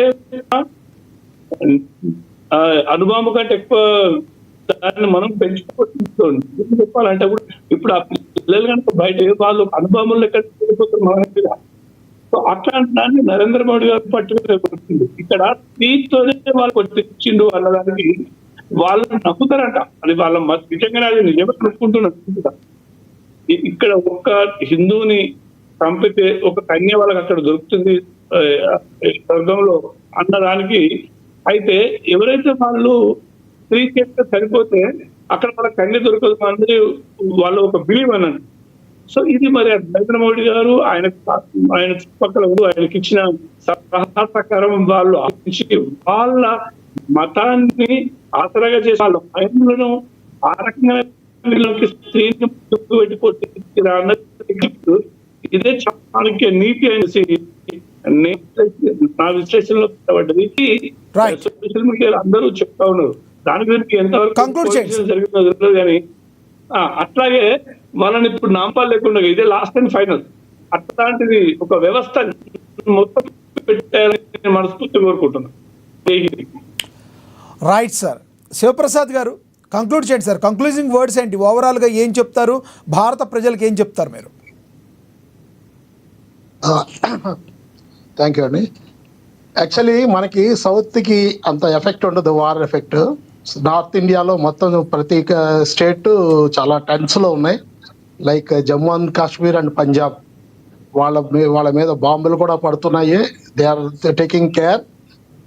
అనుభవం కంటే ఎక్కువ దాన్ని మనం పెంచుకోవచ్చు. చెప్పాలంటే కూడా ఇప్పుడు ఆ పిల్లలు కనుక బయట వాళ్ళు అనుభవం లెక్క వెళ్ళిపోతున్నారు. సో అట్లాంటి దాన్ని నరేంద్ర మోడీ గారు పట్టుకుంది. ఇక్కడ దీంతోనే వాళ్ళు తెచ్చిండు అన్నదానికి వాళ్ళు నమ్ముతారంట. అది వాళ్ళ నిజంగానే అది నిజమే అనుకుంటున్నారు. ఇక్కడ ఒక హిందువుని చంపితే ఒక కన్య వాళ్ళకి అక్కడ దొరుకుతుంది స్వర్గంలో అన్నదానికి. అయితే ఎవరైతే వాళ్ళు స్త్రీ చేస్తే సరిపోతే అక్కడ వాళ్ళకి అన్ని దొరకదు అనేది వాళ్ళు ఒక బిలీవ్ అన్నట్టు. సో ఇది మరి నరేంద్ర మోడీ గారు ఆయన చుట్టుపక్కల ఆయనకి ఇచ్చిన సలహా ప్రకారం వాళ్ళు ఆలోచించి వాళ్ళ మతాన్ని ఆసరాగా చేసి వాళ్ళ భయంలను ఆ రకంగా వీళ్ళకి స్త్రీని పెట్టిపోతే ఇదే చాణక్య నీతి అనేసి నా విశ్లేషణలో పడ్డది. Right. సోషల్ మీడియాలో అందరూ చెప్తా ఉన్నారు. దాని గురించి Conclude ఎంతవరకు చేయండి. జరిగిందో తెలియదు కానీ అట్లాగే వాళ్ళని ఇప్పుడు నాంపాలు లేకుండా ఇదే లాస్ట్ అండ్ ఫైనల్ అట్లాంటిది ఒక వ్యవస్థ మొత్తం పెట్టారని మనస్ఫూర్తి కోరుకుంటున్నాను. Right sir. శివప్రసాద్ గారు కంక్లూడ్ చేయండి సార్. కంక్లూజింగ్ వర్డ్స్ ఏంటి, ఓవరాల్గా ఏం చెప్తారు, భారత ప్రజలకు ఏం చెప్తారు మీరు? థ్యాంక్ యూ అండి. యాక్చువల్లీ మనకి సౌత్కి అంత ఎఫెక్ట్ ఉండదు, వార్ ఎఫెక్ట్. నార్త్ ఇండియాలో మొత్తం ప్రతి స్టేట్ చాలా టెన్స్లో ఉన్నాయి. Like Jammu and Kashmir and Punjab వాళ్ళ మీద బాంబులు కూడా పడుతున్నాయి. They are taking care.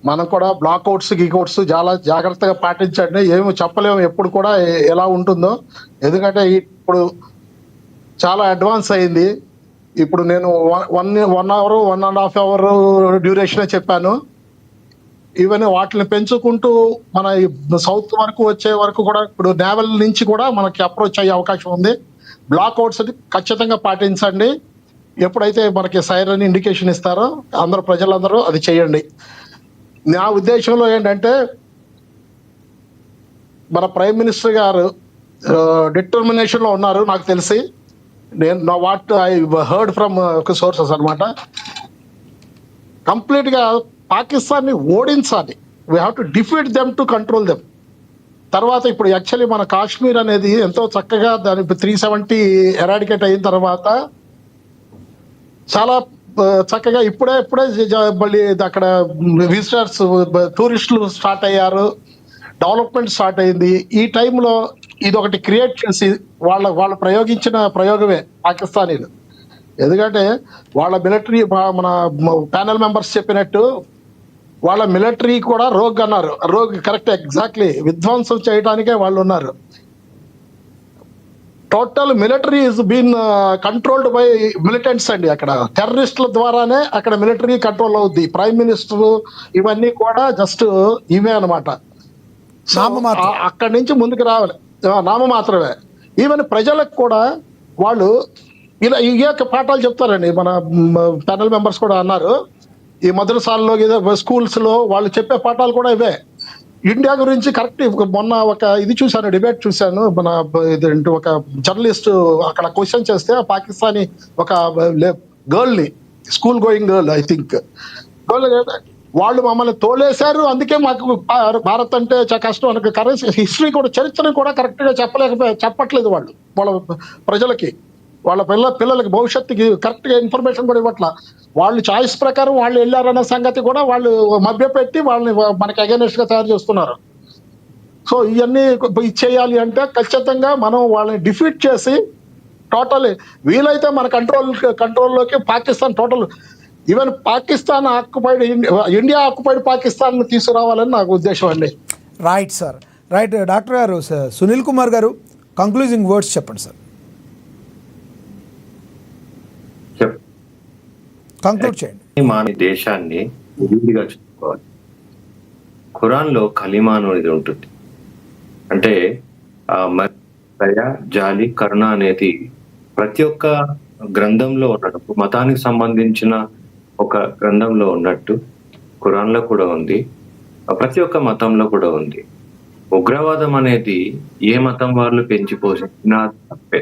మనం కూడా బ్లాక్అవుట్స్ గీకౌట్స్ చాలా జాగ్రత్తగా పాటించండి. ఏమి చెప్పలేము ఎప్పుడు కూడా ఎలా ఉంటుందో, ఎందుకంటే ఇప్పుడు చాలా అడ్వాన్స్ అయింది. ఇప్పుడు నేను 1 hour 1.5 hour డ్యూరేషనే చెప్పాను. ఈవెన్ వాటిని పెంచుకుంటూ మన సౌత్ వరకు వచ్చే వరకు కూడా ఇప్పుడు నేవల్ నుంచి కూడా మనకి అప్రోచ్ అయ్యే అవకాశం ఉంది. బ్లాక్అవుట్స్ ఖచ్చితంగా పాటించండి. ఎప్పుడైతే మనకి సైరన్ ఇండికేషన్ ఇస్తారో అందరూ ప్రజలందరూ అది చేయండి. నా ఉద్దేశంలో ఏంటంటే మన ప్రైమ్ మినిస్టర్ గారు డిటర్మినేషన్లో ఉన్నారు. నాకు తెలిసి what I heard from sources అనమాట. కంప్లీట్గా పాకిస్తాన్ని ఓడించాలి. We have to defeat them to control them. తర్వాత ఇప్పుడు యాక్చువల్లీ మన కాశ్మీర్ అనేది ఎంతో చక్కగా దాని 370 ఎరాడికేట్ అయిన తర్వాత చాలా చక్కగా ఇప్పుడే మళ్ళీ అక్కడ విజిటర్స్ టూరిస్టులు స్టార్ట్ అయ్యారు, డెవలప్మెంట్ స్టార్ట్ అయింది. ఈ టైంలో ఇది ఒకటి క్రియేట్ చేసి వాళ్ళు ప్రయోగించిన ప్రయోగమే పాకిస్తానీలు. ఎందుకంటే వాళ్ళ మిలిటరీ మన ప్యానెల్ మెంబర్స్ చెప్పినట్టు వాళ్ళ మిలిటరీ కూడా రోగ్ అన్నారు. రోగ్ కరెక్ట్, ఎగ్జాక్ట్లీ విధ్వంసం చేయడానికే వాళ్ళు ఉన్నారు. Total military is been controlled by militants అండి. అక్కడ టెర్రరిస్టుల ద్వారానే అక్కడ మిలిటరీ కంట్రోల్ అవుద్ది. ప్రైమ్ మినిస్టర్ ఇవన్నీ కూడా జస్ట్ ఇవే అనమాట. అక్కడి నుంచి ముందుకు రావాలి, నామ మాత్రమే. ఈవెన్ ప్రజలకు కూడా వాళ్ళు ఇలా ఇవే పాఠాలు చెప్తారండి. మన ప్యానల్ మెంబర్స్ కూడా అన్నారు, ఈ మద్రసాల్లో స్కూల్స్లో వాళ్ళు చెప్పే పాఠాలు కూడా ఇవే. ఇండియా గురించి కరెక్ట్. మొన్న ఒక ఇది చూశాను, డిబేట్ చూశాను. మన ఇదేంటి ఒక జర్నలిస్ట్ అక్కడ క్వశ్చన్ చేస్తే పాకిస్తానీ ఒక గర్ల్ని, school going girl I think, వాళ్ళు మమ్మల్ని తోలేశారు, అందుకే మాకు భారత్ అంటే కష్టం అనక. కరెన్సీ హిస్టరీ కూడా చరిత్రను కూడా కరెక్ట్గా చెప్పట్లేదు వాళ్ళు వాళ్ళ ప్రజలకి, వాళ్ళ పిల్లలకి భవిష్యత్తుకి కరెక్ట్గా ఇన్ఫర్మేషన్ కూడా ఇవ్వట్లా. వాళ్ళు చాయిస్ ప్రకారం వాళ్ళు వెళ్ళారన్న సంగతి కూడా వాళ్ళు మభ్యపెట్టి వాళ్ళని మనకి అగైనెస్ట్ గా తయారు చేస్తున్నారు. సో ఇవన్నీ చేయాలి అంటే ఖచ్చితంగా మనం వాళ్ళని డిఫీట్ చేసి టోటల్ వీలైతే మన కంట్రోల్లోకి Pakistan total, even Pakistan occupied India occupied Pakistan తీసుకురావాలని నాకు ఉద్దేశం అండి. Right sir, right. డాక్టర్ గారు సునీల్ కుమార్ గారు కంక్లూజింగ్ వర్డ్స్ చెప్పండి సార్. కంక్లూడ్ చేయండి. మన దేశాన్ని విధిగా చూసుకోవాలి. ఖురాన్లో ఖలీమా అనేది ఉంటుంది. అంటే దయ, జాలి, కరుణ అనేది ప్రతి ఒక్క గ్రంథంలో ఉన్నట్టు, మతానికి సంబంధించిన ఒక గ్రంథంలో ఉన్నట్టు ఖురాన్లో కూడా ఉంది, ప్రతి ఒక్క మతంలో కూడా ఉంది. ఉగ్రవాదం అనేది ఏ మతం వాళ్ళు పెంచి పోషించినా తప్పే.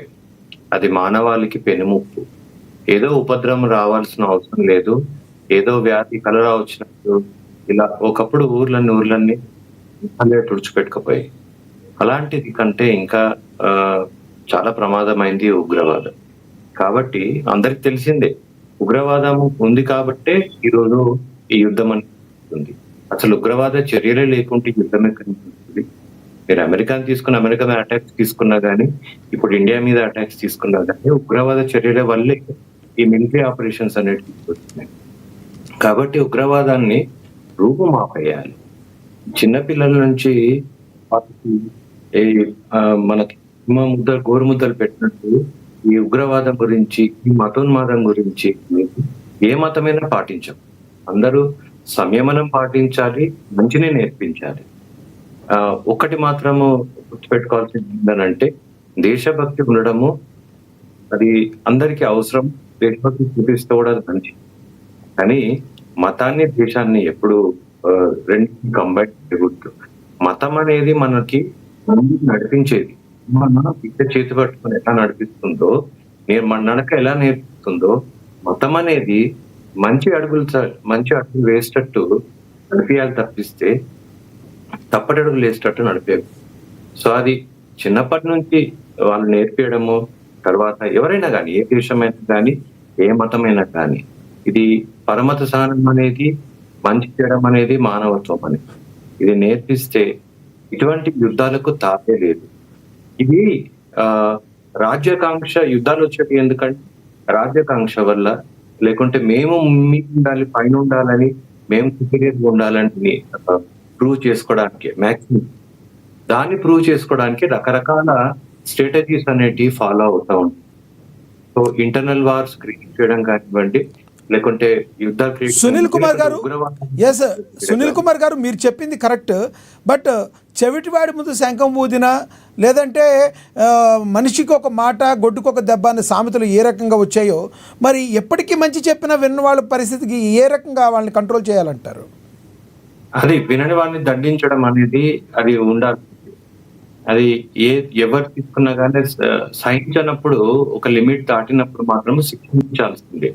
అది మానవాళికి పెనుముప్పు. ఏదో ఉపద్రవం రావాల్సిన అవసరం లేదు. ఏదో వ్యాధి కలరా వచ్చినట్టు ఇలా ఒకప్పుడు ఊర్లన్నీ తుడిచిపెట్టుకుపోయాయి. అలాంటిది కంటే ఇంకా చాలా ప్రమాదమైంది ఉగ్రవాదం. కాబట్టి అందరికి తెలిసిందే ఉగ్రవాదం ఉంది కాబట్టే ఈరోజు ఈ యుద్ధం అనేది. అసలు ఉగ్రవాద చర్యలే లేకుంటే యుద్ధం ఎక్కడి నుంచి ఉంటుంది? మీరు అమెరికాని తీసుకున్న అమెరికా మీద అటాక్స్ తీసుకున్నా గానీ, ఇప్పుడు ఇండియా మీద అటాక్స్ తీసుకున్నా గానీ ఉగ్రవాద చర్యల వల్లే ఈ మిలిటరీ ఆపరేషన్స్ అనేవి తీసుకొస్తున్నాయి. కాబట్టి ఉగ్రవాదాన్ని రూపుమాపేయాలి. చిన్నపిల్లల నుంచి ఈ మనకి గోరు ముద్దలు పెట్టినట్టు ఈ ఉగ్రవాదం గురించి, ఈ మతోన్మాదం గురించి ఏ మతమైనా పాటించం. అందరూ సంయమనం పాటించాలి, మంచినే నేర్పించాలి. ఒక్కటి మాత్రము గుర్తుపెట్టుకోవాల్సింది ఏంటంటే, దేశభక్తి ఉండడము అది అందరికీ అవసరం. దేశభక్తి చూపిస్తూ కూడా అది మంచి. కానీ మతాన్ని, దేశాన్ని ఎప్పుడు రెండు కంబైన్ చేయకూడదు. మతం అనేది మనకి ముందుకు నడిపించేది. మన పిచ్చ చేతి పట్టుకుని ఎలా నడిపిస్తుందో, మన నడక ఎలా నేర్పిస్తుందో, మతం అనేది మంచి అడుగులు వేసేటట్టు నడిపియాలి తప్పిస్తే తప్పటి అడుగులు వేసేటట్టు నడిపేది. సో అది చిన్నప్పటి నుంచి వాళ్ళు నేర్పించడము, తర్వాత ఎవరైనా కానీ, ఏ దేశమైనా కానీ, ఏ మతమైనా కానీ, ఇది పరమత సహనం అనేది, మంచి చేయడం అనేది మానవత్వం అనేది. ఇది నేర్పిస్తే ఇటువంటి యుద్ధాలకు తాపే లేదు. ఇది రాజ్యాకాంక్ష యుద్ధాలు వచ్చేవి ఎందుకంటే రాజ్యాకాంక్ష వల్ల, లేకుంటే మేము మీకు ఉండాలి, పైన ఉండాలని, మేము సుపీరియర్ ఉండాలని ప్రూవ్ చేసుకోవడానికి, మ్యాక్సిమం దాన్ని ప్రూవ్ చేసుకోవడానికి రకరకాల స్ట్రాటజీస్ అనేటివి ఫాలో అవుతా ఉంటాయి. సో ఇంటర్నల్ వార్స్ క్రియేట్ చేయడం కానివ్వండి, లేకుంటే యుద్ధాలు. సునీల్ కుమార్ గారు, ఎస్ సునీల్ కుమార్ గారు, మీరు చెప్పింది కరెక్ట్. బట్ చెవిటివాడి ముందు శంఖం ఊదిన, లేదంటే మనిషికి ఒక మాట గొడ్డుకు ఒక దెబ్బ అనే సామెతలు ఏ రకంగా వచ్చాయో, మరి ఎప్పటికీ మంచి చెప్పినా విన్న వాళ్ళ పరిస్థితికి ఏ రకంగా వాళ్ళని కంట్రోల్ చేయాలంటారు? అది వినని వాడిని దండించడం అనేది అది ఉండాలి. అది ఎవరు తీసుకున్నా కానీ సహించినప్పుడు, ఒక లిమిట్ దాటినప్పుడు మాత్రం శిక్షించాల్సిందే.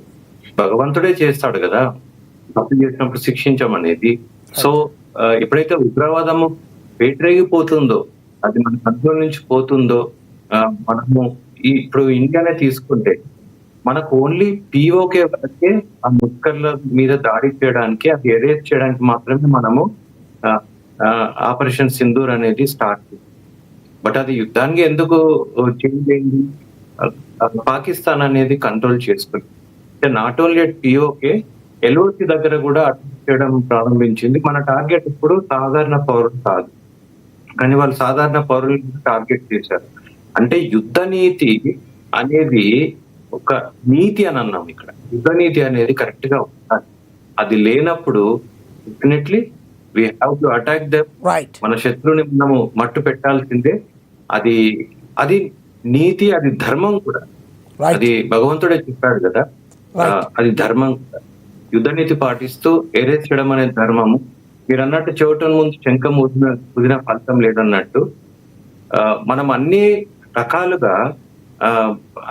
భగవంతుడే చేస్తాడు కదా, తప్పు చేసినప్పుడు శిక్షించమనేది. సో ఎప్పుడైతే ఉగ్రవాదము పేటరేగిపోతుందో, అది మన కంట్రోల్ నుంచి పోతుందో, మనము ఇప్పుడు ఇండియానే తీసుకుంటే మనకు ఓన్లీ పిఓకే వరకే ఆ ముస్కర్ల మీద దాడి చేయడానికి, అది ఎరేజ్ చేయడానికి మాత్రమే మనము ఆపరేషన్ సింధూర్ అనేది స్టార్ట్ చేస్తాం. బట్ అది యుద్ధానికి ఎందుకు చేంజ్ అయింది? పాకిస్తాన్ అనేది కంట్రోల్ చేసుకుంది. Not only at PoK, LOC దగ్గర కూడా అటాక్ చేయడం ప్రారంభించింది. మన టార్గెట్ ఇప్పుడు సాధారణ పౌరులు కాదు, కానీ వాళ్ళు సాధారణ పౌరులను టార్గెట్ చేశారు. అంటే యుద్ధ నీతి అనేది ఒక నీతి అని అన్నాం ఇక్కడ. యుద్ధ నీతి అనేది కరెక్ట్ గా ఉండాలి. అది లేనప్పుడు definitely we have to attack them. మన శత్రువుని మనము మట్టు పెట్టాల్సిందే. అది నీతి, అది ధర్మం కూడా. అది భగవంతుడే చెప్పాడు కదా, అది ధర్మం కూడా. యుద్ధ నీతి పాటిస్తూ ఎరేజ్ చేయడం అనే ధర్మము. మీరు అన్నట్టు చెవిటం ముందు శంఖం ఊదిన ఫలితం లేదన్నట్టు, మనం అన్ని రకాలుగా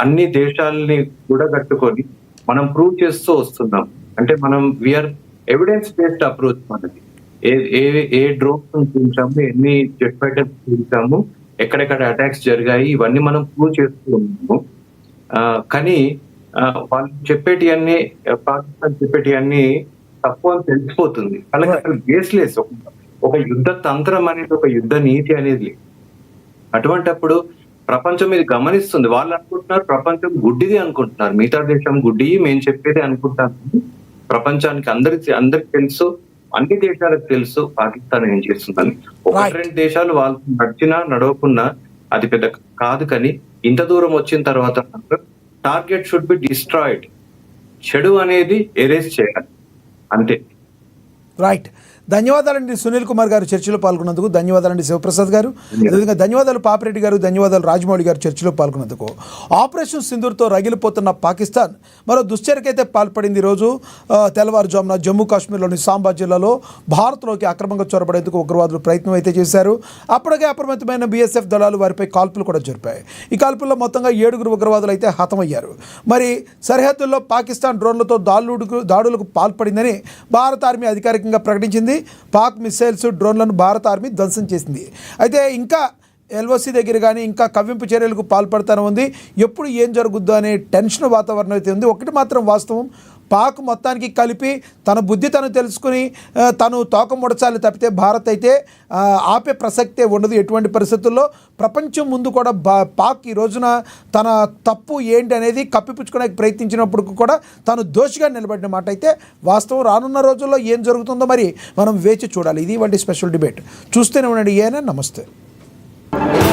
అన్ని దేశాలని కూడగట్టుకొని మనం ప్రూవ్ చేస్తూ వస్తున్నాం. అంటే మనం వీఆర్ ఎవిడెన్స్ బేస్డ్ అప్రోచ్. మనది ఏ డ్రోన్స్ చూపించాము, ఎన్ని జెట్ ఫైటర్స్ చూపించాము, ఎక్కడెక్కడ అటాక్స్ జరిగాయి, ఇవన్నీ మనం ప్రూవ్ చేస్తూ ఉన్నాము. కానీ వాళ్ళు చెప్పేటివన్నీ, పాకిస్తాన్ చెప్పేటివన్నీ తప్పు అని తెలిసిపోతుంది. అలాగే అసలు బేస్లెస్. ఒక యుద్ధ తంత్రం అనేది, ఒక యుద్ధ నీతి అనేది. అటువంటప్పుడు ప్రపంచం ఇది గమనిస్తుంది. వాళ్ళు అనుకుంటున్నారు ప్రపంచం గుడ్డిది అనుకుంటున్నారు, మిగతా దేశం గుడ్డి, మేము చెప్పేది అనుకుంటాను. ప్రపంచానికి అందరికి తెలుసు, అన్ని దేశాలకు తెలుసు పాకిస్తాన్ ఏం చేస్తుందని. ఒకటి రెండు దేశాలు వాళ్ళు నడిచినా నడవకున్నా అది పెద్ద కాదు. కానీ ఇంత దూరం వచ్చిన తర్వాత టార్గెట్ షుడ్ బి డిస్ట్రాయిడ్. చెడు అనేది ఎరేజ్ చేయాలి, అంతే. రైట్. ధన్యవాదాలండి సునీల్ కుమార్ గారు చర్చలో పాల్గొన్నందుకు. ధన్యవాదాలండి శివప్రసాద్ గారు. అదేవిధంగా ధన్యవాదాలు పాపిరెడ్డి గారు, ధన్యవాదాలు రాజమౌళి గారు చర్చలో పాల్గొన్నందుకు. ఆపరేషన్ సింధూర్తో రగిలిపోతున్న పాకిస్తాన్ మరో దుశ్చర్యకైతే పాల్పడింది. ఈరోజు తెల్లవారుజామున జమ్మూ కాశ్మీర్లోని సాంబా జిల్లాలో భారత్లోకి అక్రమంగా చొరబడేందుకు ఉగ్రవాదులు ప్రయత్నం అయితే చేశారు. అప్పటికే అప్రమత్తమైన బీఎస్ఎఫ్ దళాలు వారిపై కాల్పులు కూడా జరిపాయి. ఈ కాల్పుల్లో మొత్తంగా 7 ఉగ్రవాదులు అయితే హతమయ్యారు. మరి సరిహద్దుల్లో పాకిస్తాన్ డ్రోన్లతో దాడులకు పాల్పడిందని భారత ఆర్మీ అధికారికంగా ప్రకటించింది. పాక్ మిసైల్స్, డ్రోన్లను భారత ఆర్మీ ధ్వంసం చేసింది. అయితే ఇంకా ఎల్ఓసి దగ్గర కానీ ఇంకా కవ్వింపు చర్యలకు పాల్పడతానే ఉంది. ఎప్పుడు ఏం జరుగుద్దో అనే టెన్షన్ వాతావరణం అయితే ఉంది. ఒకటి మాత్రం వాస్తవం, పాక్ మొత్తానికి కలిపి తన బుద్ధి తను తెలుసుకుని తను తోక ముడచాలి తప్పితే భారత్ అయితే ఆపే ప్రసక్తే ఉండదు ఎటువంటి పరిస్థితుల్లో. ప్రపంచం ముందు కూడా పాక్ ఈ రోజున తన తప్పు ఏంటి అనేది కప్పిపుచ్చుకోవడానికి ప్రయత్నించినప్పుడు కూడా తాను దోషిగా నిలబడిన మాట అయితే వాస్తవం. రానున్న రోజుల్లో ఏం జరుగుతుందో మరి మనం వేచి చూడాలి. ఇది వంటి స్పెషల్ డిబేట్. చూస్తూనే ఉండండి. ఏనా నమస్తే.